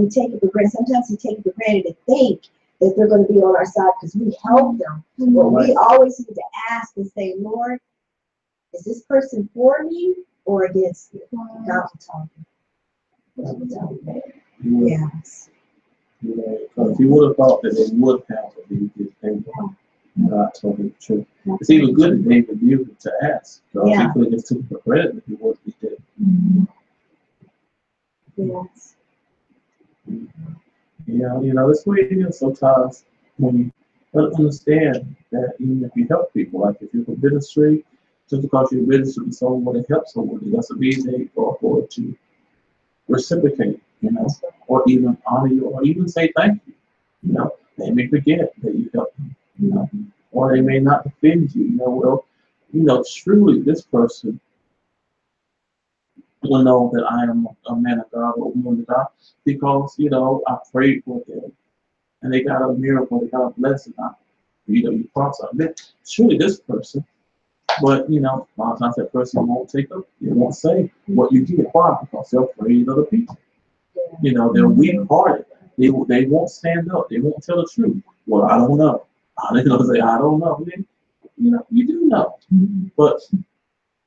take it for granted. Sometimes we take it for granted and think that they're going to be on our side because we help them. But we always need to ask and say, Lord, is this person for me or against me? God will tell me. Yes. Because you would have thought that they would have believed this thing. God told him the truth. It's even good that David knew to ask. Because he could have just took for credit if he was he did. Yes. Yeah, this way it is sometimes when you understand that even if you help people, like if you're in ministry, just because you're ministering to someone to help someone, it doesn't mean they go forward to reciprocate, or even honor you, or even say thank you. They may forget that you helped them, or they may not defend you. Truly this person, will know that I am a man of God or a woman of God because, I prayed for them and they got a miracle, they got a blessing. You cross out surely this person, but a lot of times that person won't take up, they won't say what you did. Why? Because they're afraid of other people. They're weak-hearted. They won't stand up. They won't tell the truth. Well, I don't know. They're gonna say, I don't know. You do know, but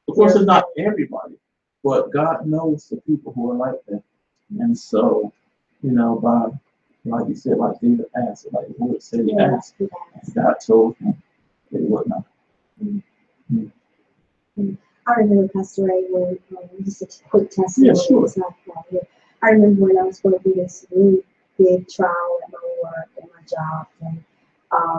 of course, it's not everybody. But God knows the people who are like that, and so, by like you said, like David asked, like the Lord said he asked, God told him they would not. I remember Pastor Ray when, just a quick testimony. Yeah, sure. It's not funny. I remember when I was going through this really big trial at my work and my job, and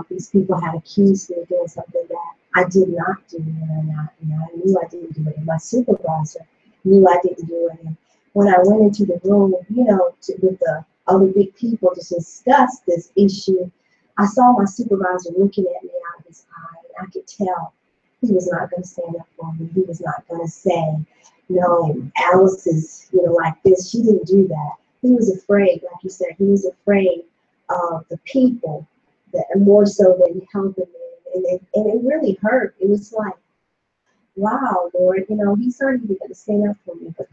these people had accused me of doing something that I did not do, and I knew I didn't do it, and my supervisor knew I didn't do it. And when I went into the room, with the other big people to discuss this issue, I saw my supervisor looking at me out of his eye, and I could tell he was not going to stand up for me. He was not going to say, no, Alice is, like this. She didn't do that. He was afraid, like you said, he was afraid of the people, that more so than helping me. And it really hurt. It was like, wow, Lord, he's not even going to stand up for me, but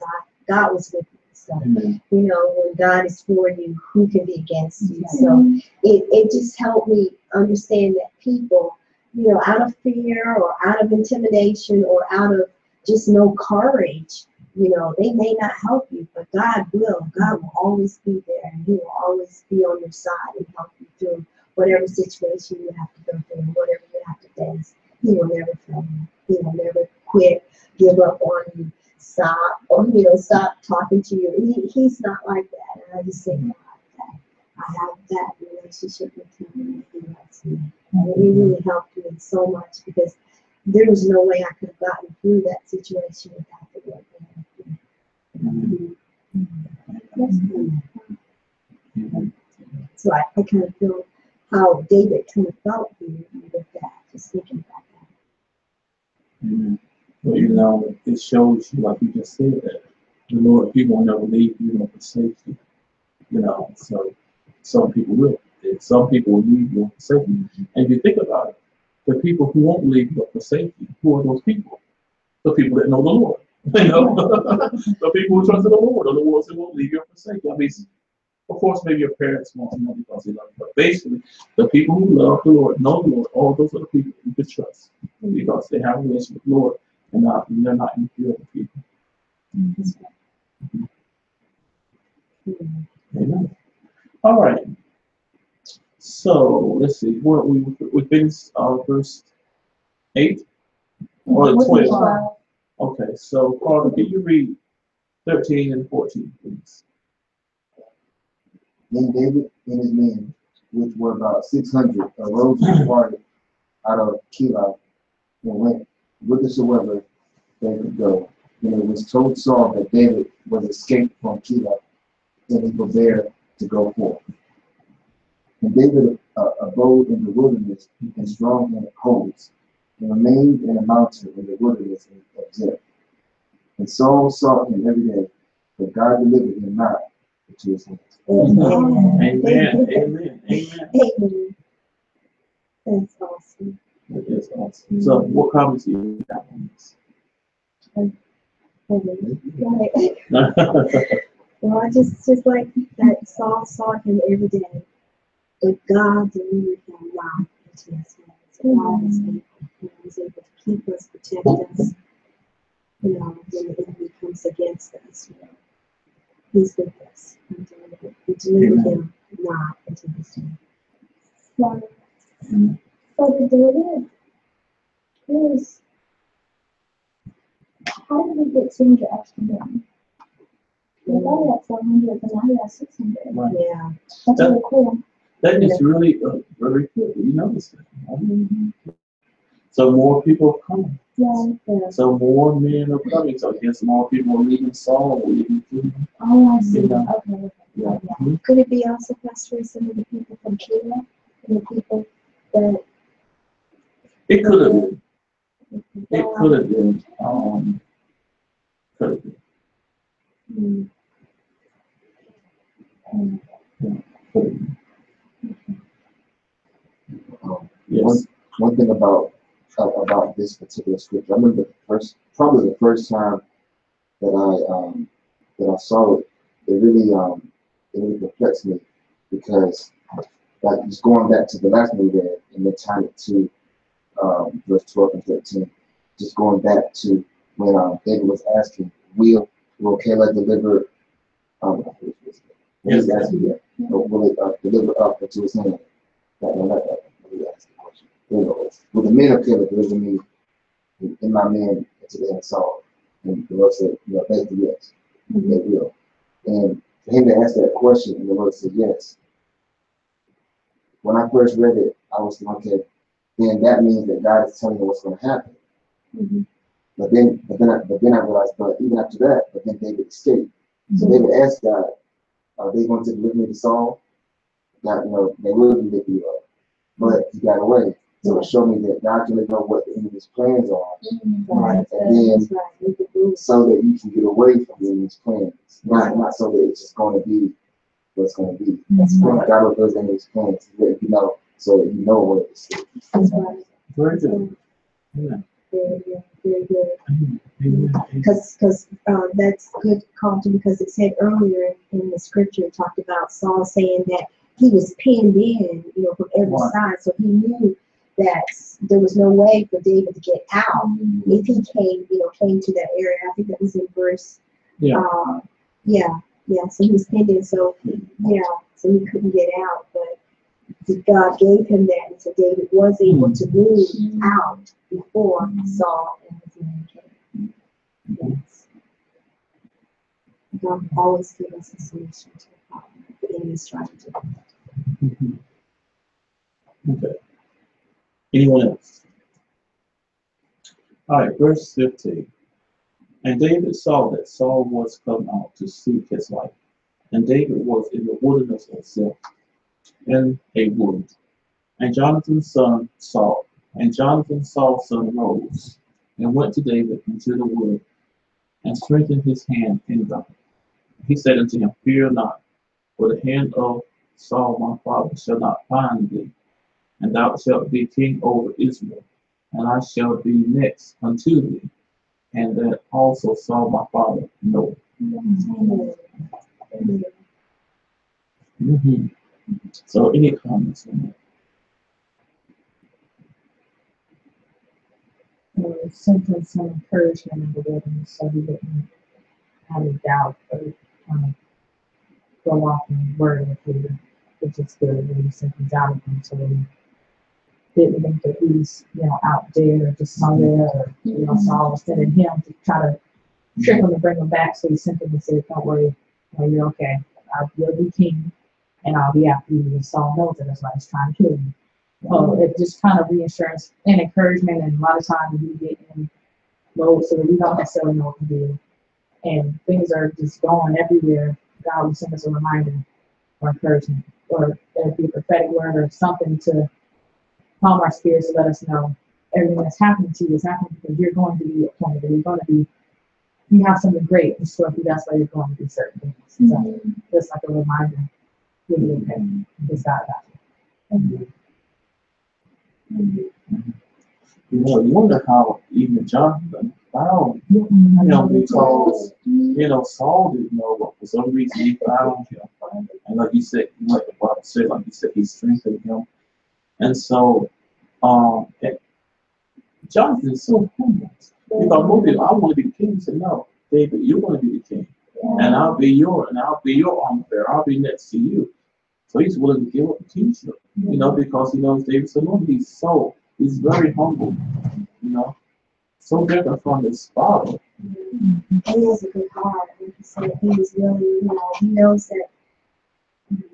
God was with me. So, when God is for you, who can be against you? So it just helped me understand that people, out of fear or out of intimidation or out of just no courage, they may not help you, but God will. God will always be there, and he will always be on your side and help you through whatever situation you have to go through and whatever you have to face. He will never fail you. He will never quit, give up on you, stop, or, stop talking to you. He's not like that. And I just say, God, that I have that relationship with him, and he loves me. And it really helped me so much because there was no way I could have gotten through that situation without the Lord. So I kind of feel how David kind of felt here with that, just thinking about that. Well, it shows you, like you just said, that the Lord, He will never leave you nor forsake you. So some people will. Some people will leave you and forsake you. And if you think about it, the people who won't leave you or forsake you, who are those people? The people that know the Lord. The people who trust in the Lord are the ones who won't leave you or forsake you. I mean, of course, maybe your parents won't because they love you, but basically, the people who love the Lord, know the Lord, all those are the people you can trust because they have a relationship with the Lord and they're not in fear of the people. Amen. All right. So let's see. What we finished verse 8 or 12. Okay. So Carter, can you read 13 and 14, please? Then David and his men, which were about 600, arose and departed out of Keilah and went whithersoever they could go. And it was told Saul that David was escaped from Keilah, and he forbear to go forth. And David abode in the wilderness and strong in holds, and remained in a mountain in the wilderness of Ziph. And Saul sought him every day, but God delivered him not into his hands. Amen. Amen. Amen. Amen. Amen. That's awesome. That is awesome. So what comments do you have on this? Right. Well, I just like that Saul sought him every day, but God delivered him not into his hands. God was able. He was able to keep us, protect us. When the enemy comes against us, He's with us. He delivered him not into his hands. So the David is, how did we get 200 extra men? We thought at 400, but now we have 600. Right. Yeah. That's really cool. That is really very good. You notice that. Right? So more people are coming. Yeah. So more men are coming. So I guess more people are leaving Saul or leaving Judah. Oh, I see. Yeah. Okay. Yeah. Could it be also, Pastor, some of the people from Keilah and the people that It could have been. It could have been. Could have been. Mhm. Yes. One thing about this particular scripture, I remember probably the first time that I saw it, it really perplexed me because like just going back to the last one we read and then tying it to verse 12 and 13, just going back to when David was asking, will Kayla deliver Yes. he's asking, will it deliver up into his hand? Will the men of Caleb deliver me and my men into the hand of Saul? And the Lord said, basically yes, they will. And for him to ask that question, and the Lord said yes. When I first read it, I was like, okay, then that means that God is telling you what's going to happen. Mhm. But then I realized, but even after that, but then David escaped. So David asked God, are they going to deliver me to Saul? God, they will deliver you up. But he got away. So it showed me that God can know what the enemy's plans are. Right. And then That's right. We could do it. so that you can get away from the enemy's plans. Not so that it's just going to be what's going to be. God reveals the enemy's plans, so that you know what it is. That's right. Very good. Yeah. Very good. Very good. Amen. Because that's good, Carlton, because it said earlier in the scripture, it talked about Saul saying that he was pinned in, from every Right. side. So he knew that there was no way for David to get out if he came to that area. I think that was in verse. Yeah. Yeah. So he was pinned in. So so he couldn't get out. But God gave him that, and so David was able to move out before Saul and his men came. Yes. God always gives us a solution to the problem the enemy's trying to do. Okay. Anyone else? All right, verse 15. And David saw that Saul was come out to seek his life, and David was in the wilderness of Ziph, in a wood. And Jonathan's son Saul, Saul's son, rose and went to David into the wood, and strengthened his hand in God. He said unto him, Fear not, for the hand of Saul my father shall not find thee, and thou shalt be king over Israel, and I shall be next unto thee, and that also Saul my father knoweth. So any comments on that? Sent him some encouragement in the wilderness so he didn't have any doubt or go off and worry if he which is good. And he sent him Jonathan so he didn't think that he's out there or just somewhere or Saul was sending him to try to trick him and bring him back. So he sent him and said, don't worry, you're okay. You'll be king and I'll be after you. And Saul knows that that's why he's trying to kill you. It just kind of reassurance and encouragement, and a lot of times we get in mode so that we don't necessarily know what to do, and things are just going everywhere. God will send us a reminder or encouragement, or it'll be a prophetic word or something to calm our spirits to let us know everything that's happening to you is happening because you're going to be appointed, or you have something great in store for you. That's why you're going to do certain things. So just like a reminder, you'll be okay. Because God got you. You wonder how even Jonathan found him because Saul didn't know what for some reason he found him, and like you said, like the Bible said, he strengthened him, and so Jonathan is so humble. Most people, I want to be the king. He said, no, David, you're going to be the king, and I'll be your armor bearer. I'll be next to you. So he's willing to give up the kingship, because he knows David's the Lord. He's very humble, so different from his father. He has a good heart. Like you said, he was really, he knows that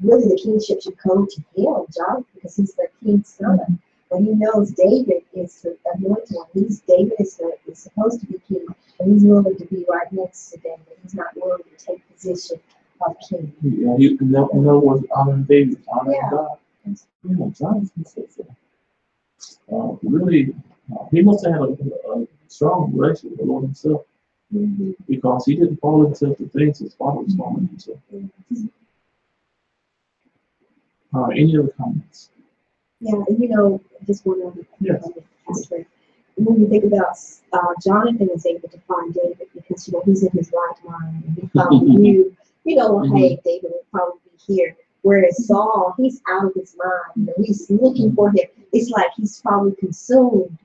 really the kingship should come to him, Jonathan, because he's the king's son. But he knows David is the anointed one. David is supposed to be king, and he's willing to be right next to David. He's not willing to take position of king. Yeah, he was honoring David, honoring God. Jonathan says really, he must have had a strong relationship with the Lord himself. Mhm. because he didn't fall into the things his father was falling into. All right, any other comments? Yeah, and you know, just one other Yes. aspect. When you think about Jonathan was able to find David because you know he's in his right mind and he probably knew, you know, hey, David would probably be here. Whereas Saul, he's out of his mind. You know, he's looking for him. It's like he's probably consumed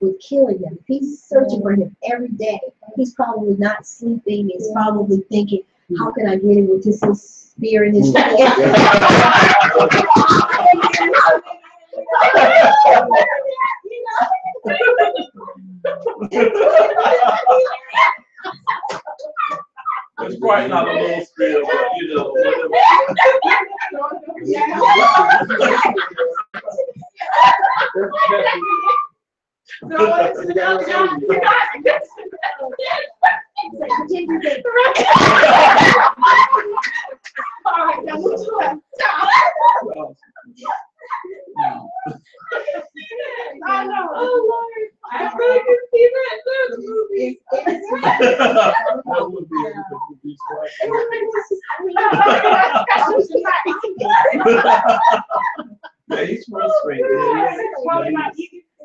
with killing him. He's searching for him every day. He's probably not sleeping. He's probably thinking, how can I get him with this little spear in his hand? It's quite not a little spirit, but you know, I know. Oh, Lord. I really can see that in the movie. that would be a good piece, yeah, he's frustrated.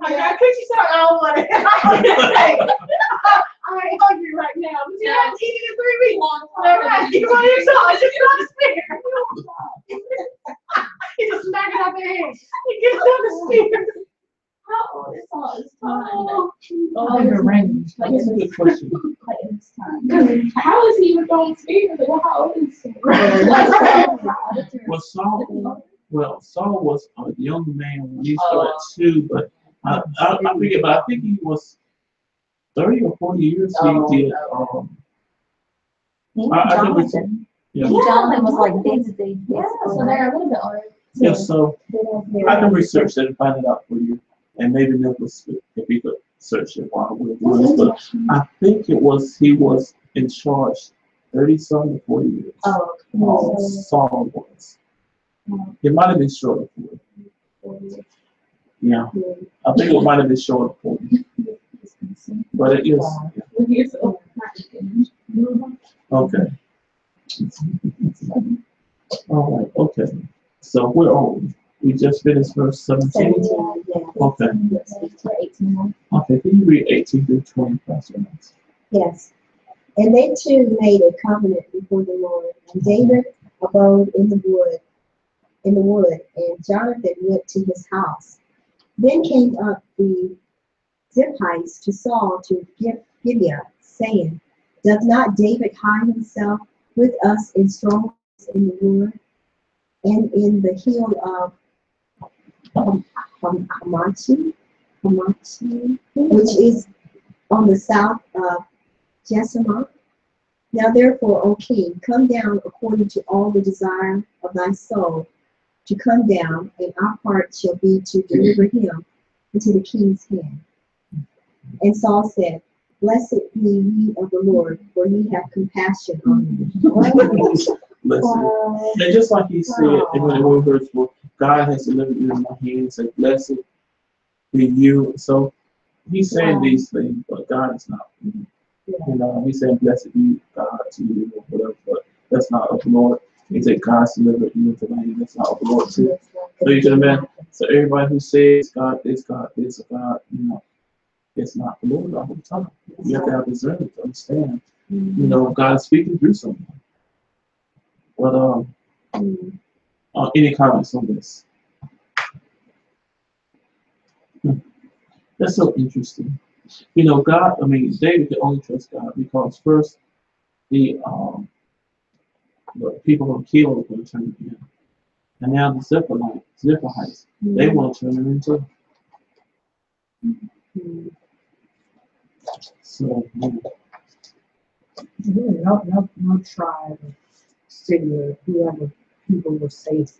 I got cookies, so I don't want it. I ain't hungry right now. But you haven't eaten in 3 weeks. All right, you want your sauce? You want a spear? He just smack it out their hands. He gives them the spear. How old is all this time? Oh, you're range. That's a good question. Like in this time. How is he even throwing spears? How old is he? Well, Saul was a young man when he started too, but I forget, but I think he was 30 or 40 years he did. I think it's, Jonathan. yeah. Jonathan was like David's age. Yeah, so they're a little bit older. Yeah, so I can research that and find it out for you, and maybe Nicholas, if he could search it while we're doing this. But I think he was in charge 30-some to 40 years. Oh, Saul was. It might have been shorter for you. Yeah, I think it might have been shorter for you. But it is. Okay. All right, okay. So we're on. We just finished verse 17. Okay. Okay, can you read 18 through 20, Pastor Ernest? Yes. And they two made a covenant before the Lord. And David abode in the wood, and Jonathan went to his house. Then came up the Ziphites to Saul to Gibeah, saying, doth not David hide himself with us in strongholds in the wood, and in the hill of Hamachi, which is on the south of Jessamah? Now therefore, O king, come down according to all the desire of thy soul, to come down, and our part shall be to deliver him into the king's hand. And Saul said, blessed be ye of the Lord, for ye have compassion on me. Listen. And just like he said in the verse, well, God has delivered you in my hands, and blessed be you. So he's saying these things, but God is not. You know, he said, blessed be God to you, or whatever, but that's not of the Lord. He said, God's delivered you into my hand, that's not of the Lord too. So you can imagine. So everybody who says God is God, is a God, you know, it's not the Lord all the time. You have to have discernment to understand. You know, God is speaking through someone. But any comments on this? That's so interesting. You know, God, I mean, David could only trust God because first, the people who killed were going to turn to him. And now the Ziphites, they want to turn him into. So, No tribe or city or whoever people were safe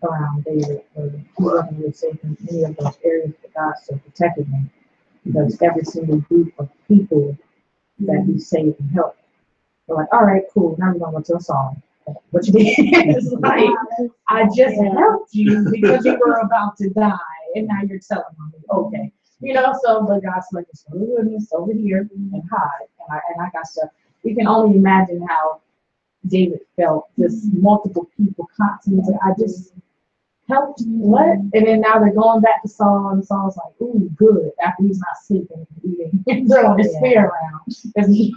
around David, or whoever was safe in any of those areas that God still protected him. Because every single group of people that he saved and helped, they're like, all right, cool, now we're going to your song. What you did is like, I just helped you because you were about to die, and now you're telling me, okay. You know, so but God's like, it's wilderness over here and hide, and I got stuff. You can only imagine how David felt. Just multiple people constantly. I just helped what? And then now they're going back to Saul, and Saul's like, ooh, good. After he's not sleeping, he's throwing his spear around. 'Cause he-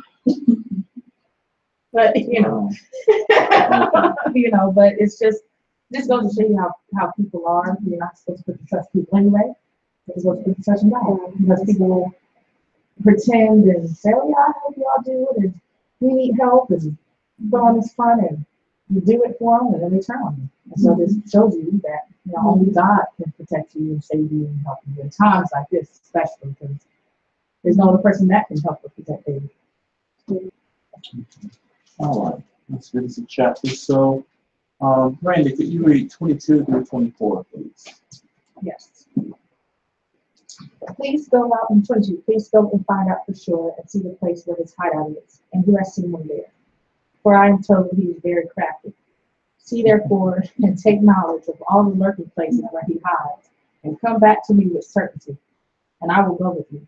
but you know, but it's just goes to show you how people are. You're not supposed to put your trust in people anyway. You're supposed to put your trust in God, because people will pretend and say, oh yeah, I help y'all do it, and we need help, and go on this front, and you do it for them, and then they turn on you. And so this shows you that only God can protect you and save you and help you in times like this, especially because there's no other person that can help or protect you. All right, let's finish the chapter. So, Randy, could you read 22 through 24, please? Yes. Please go out in 22. Please go and find out for sure and see the place where his hideout is, and who has seen him there. For I am told he is very crafty. See therefore and take knowledge of all the lurking places where he hides, and come back to me with certainty, and I will go with you.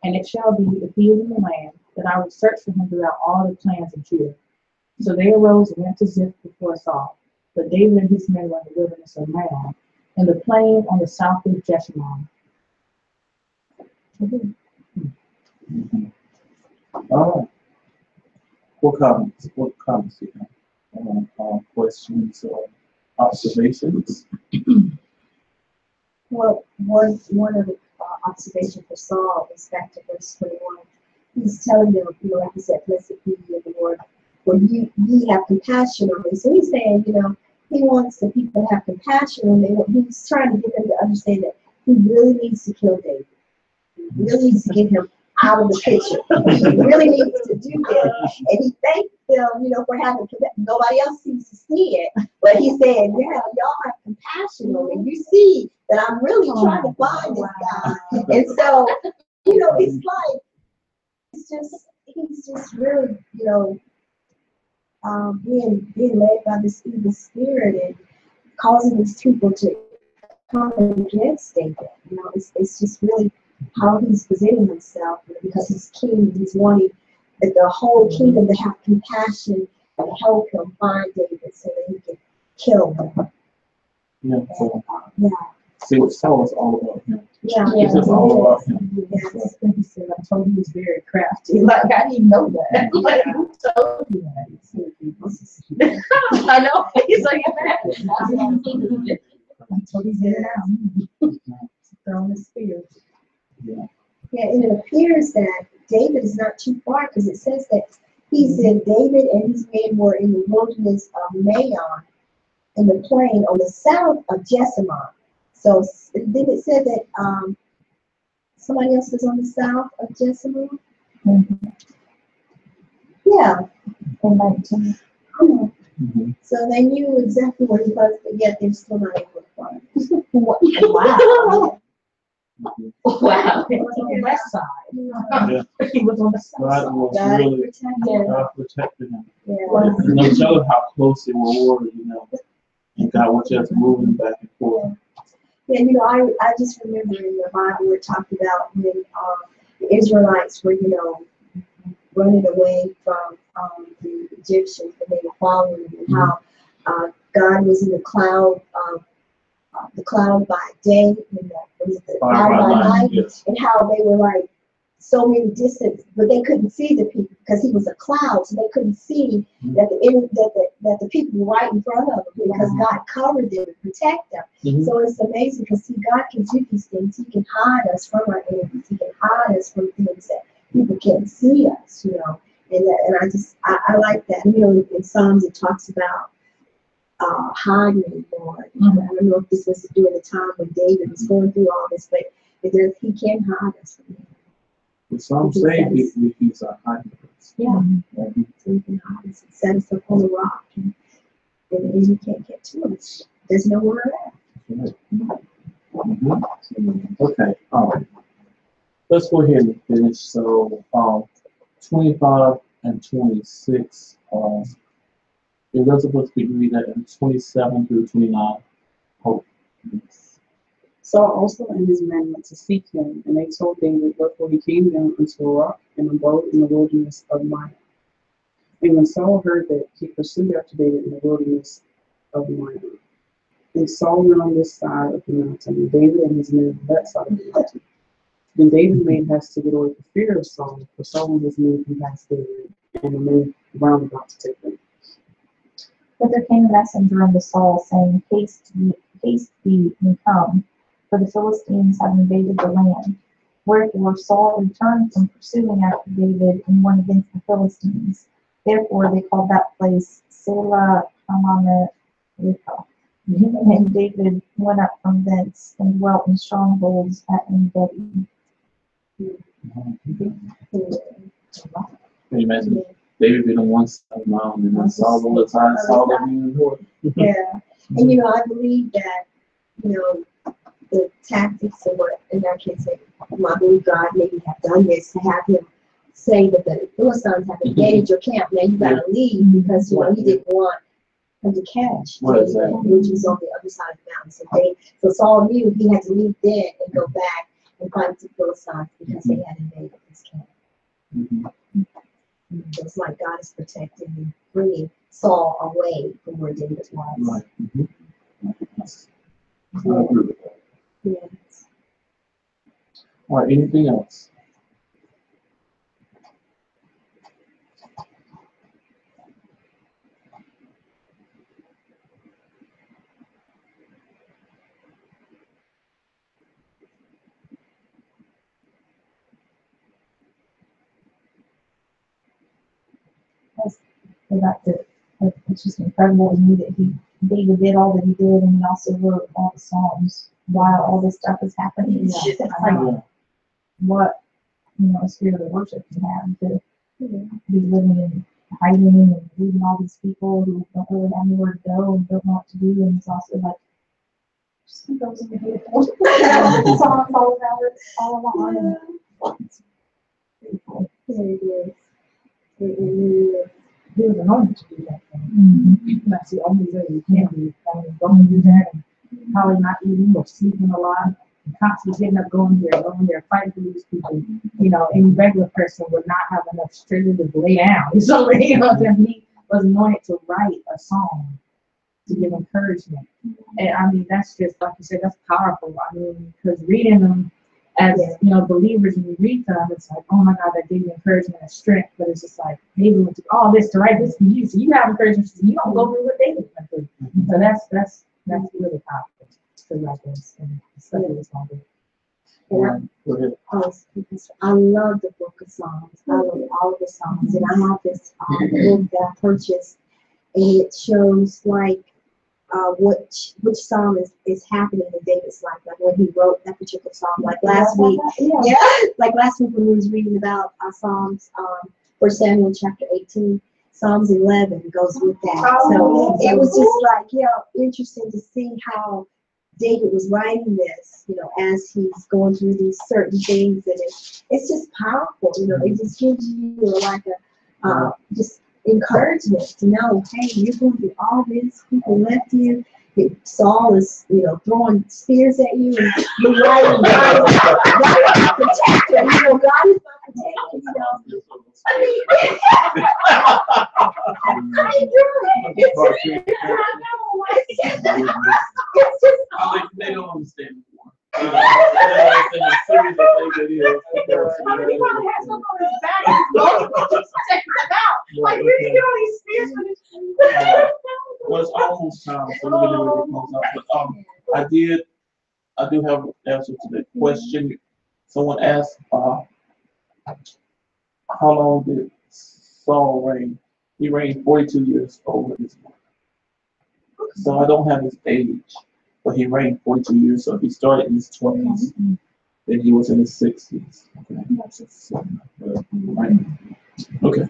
And it shall be, if he is in the land, that I will search for him throughout all the clans of Judah. So they arose and went to Ziph before Saul. But David and his men were in the wilderness of Maon, in the plain on the south of Jeshimon. All right. What comments do you have? Questions or observations? Well, one of the observations for Saul is back to verse 21. He's telling them, like he said, blessed be ye the Lord, for ye have compassion on me. So he's saying, he wants the people to have compassion on him. He's trying to get them to understand that he really needs to kill David. He really needs to get him out of the picture. He really needs to do this. And he thanked them, for having compassion. Nobody else seems to see it. But he said, yeah, y'all have compassion on me. You see that I'm really trying to find this guy. And so, it's like, he's just really, being led by this evil spirit and causing these people to come against David. It's just really how he's presenting himself, because he's king. He's wanting the whole kingdom to have compassion and help him find David so that he can kill him. Yeah. So, Yeah. see what Saul is all about him. Yeah. It's just all about him. Yes. He said, I told you he was very crafty. Like, I didn't know that. Like, who told you that? I know. He's like, I told he's in now. Throwing his spear. Yeah. Yeah, and it appears that David is not too far, because it says that he said David and his men were in the wilderness of Maon, in the plain on the south of Jeshimon. So then it said that somebody else was on the south of Jeshimon. Yeah. So they knew exactly where he was, but yet they're still not able to find him. Wow. Wow. It was on the west side. Yeah. He was on the south God side. was God really protected. God protected him. Yeah. No telling how close they were, and God was just moving back and forth. Yeah, I just remember in the Bible it talked about when the Israelites were, running away from the Egyptians, and they were following them, and how God was in the cloud by day, and the fire by night, yes. and how they were like so many distance, but they couldn't see the people because he was a cloud, so they couldn't see that the people were right in front of them, because God covered them and protect them. So it's amazing, because God can do these things. He can hide us from our enemies. He can hide us from things that people can't see us, And I like that. In Psalms it talks about hide me, Lord. I don't know if this was during the time when David was going through all this, but he can hide us from him. Some say he's a hiding place. Yeah. So he can hide us and set us up on the rock, and the enemy can't get to us. There's nowhere left. Okay, all right. Let's go ahead and finish. So, 25 and 26. Elizabeth, could you read that in 27 through 29? Hope. Saul also and his men went to seek him, and they told David, wherefore he came down unto a rock and abode in the wilderness of Maon. And when Saul heard that, he pursued after David in the wilderness of Maon. And Saul went on this side of the mountain, and David and his men on that side of the mountain. Then David made haste to get away for fear of Saul, for Saul and his men compassed David, and the men round about to take them. But there came a messenger unto Saul, saying, haste thee and come, for the Philistines have invaded the land. Wherefore Saul returned from pursuing after David and went against the Philistines. Therefore they called that place Selah Hamathah. And David went up from thence and dwelt in strongholds at En-gedi. Can you imagine David being on one side of the mountain and then Saul on the side, Saul on the north? Yeah, and I believe that, the tactics or what, in that case, I believe God maybe have done this to have him say that the Philistines have invaded your camp. Now you gotta leave because he didn't want him to catch David, which was on the other side of the mountain. So Saul knew he had to leave then and go back and fight the Philistines because they had invaded his camp. So it's like God is protecting and bringing Saul away from where David was. Right. I agree with that. Yes. All right, anything else? It's just incredible to me that David did all that he did, and he also wrote all the Psalms while all this stuff is happening. It's just like what a spirit of worship you have to be living in hiding and leading all these people who don't really have anywhere to go and don't know what to do, and it's also like just keep those in your head. Songs all about it, all along. And it's pretty cool. Yeah, it is. It really is. He was anointed to do that thing. That's the only way you can do it. Going to do that and probably not eating or sleeping a lot, and constantly getting up, going there, fighting for these people. Any regular person would not have enough strength to lay down. So, he was anointed to write a song to give encouragement. And that's just, like you said, that's powerful. Because reading them as believers, when you read them, it's like, oh my God, that gave you encouragement and strength. But it's just like, David went through all this to write this for you, so you have encouragement. So you don't go through what David went through. So that's really powerful to write this and study this all day. I love the book of Psalms. I love all of the Psalms, and I have this book that I purchased, and it shows like which psalm is happening in David's life, like when he wrote that particular psalm. Like last week, like last week when we was reading about Psalms, 1 Samuel chapter 18, Psalms 11 goes with that. So it was just like interesting to see how David was writing this, as he's going through these certain things, and it's just powerful. It just gives you like a just encouragement to know, hey, you're going through all this. People left you. Saul is, throwing spears at you, and you're writing, God is my protector. God is my protector. It's just they don't understand anymore. They don't understand how serious the thing it is. He probably has some on his back. Just check them out. Like, where do you get all these spears for this? Well, it's almost time, so we're gonna really close out. But I do have an answer to that question. Someone asked, how long did Saul reign? He reigned 42 years over his life. So I don't have his age, but he reigned 42 years. So he started in his 20s, then he was in his 60s. Okay.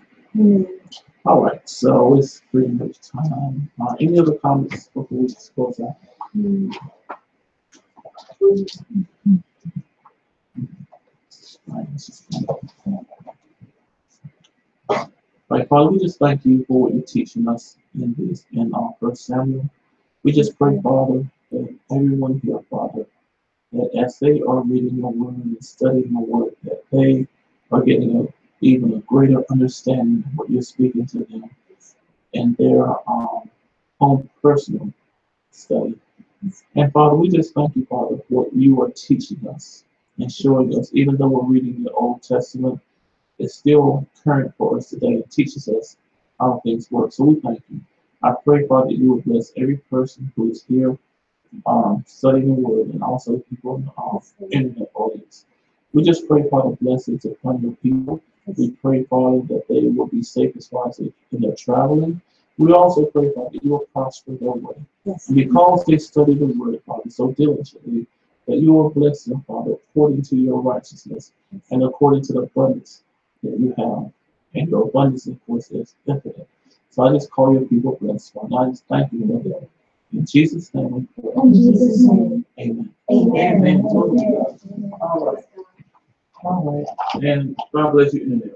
All right. So it's pretty much time. Any other comments before we close out? Right, Father, we just thank you for what you're teaching us in this, in 1 Samuel. We just pray, Father, that everyone here, Father, that as they are reading your word and studying your word, that they are getting even a greater understanding of what you're speaking to them in their own personal study. And Father, we just thank you, Father, for what you are teaching us and showing us, even though we're reading the Old Testament, it's still current for us today. It teaches us how things work. So we thank you. I pray, Father, that you will bless every person who is here studying the word and also people in the internet audience. We just pray, Father, blessings upon your people. We pray, Father, that they will be safe as far as in their traveling. We also pray, Father, that you will prosper their way. Yes. And because they study the word, Father, so diligently, that you will bless them, Father, according to your righteousness and according to the abundance that you have. And your abundance, of course, is infinite. So I just call your people blessed, Father. I just thank you for that. In Jesus' name we pray. In Jesus' name. Amen. Amen. Amen. Glory to God. Amen. All right. And God bless you in there.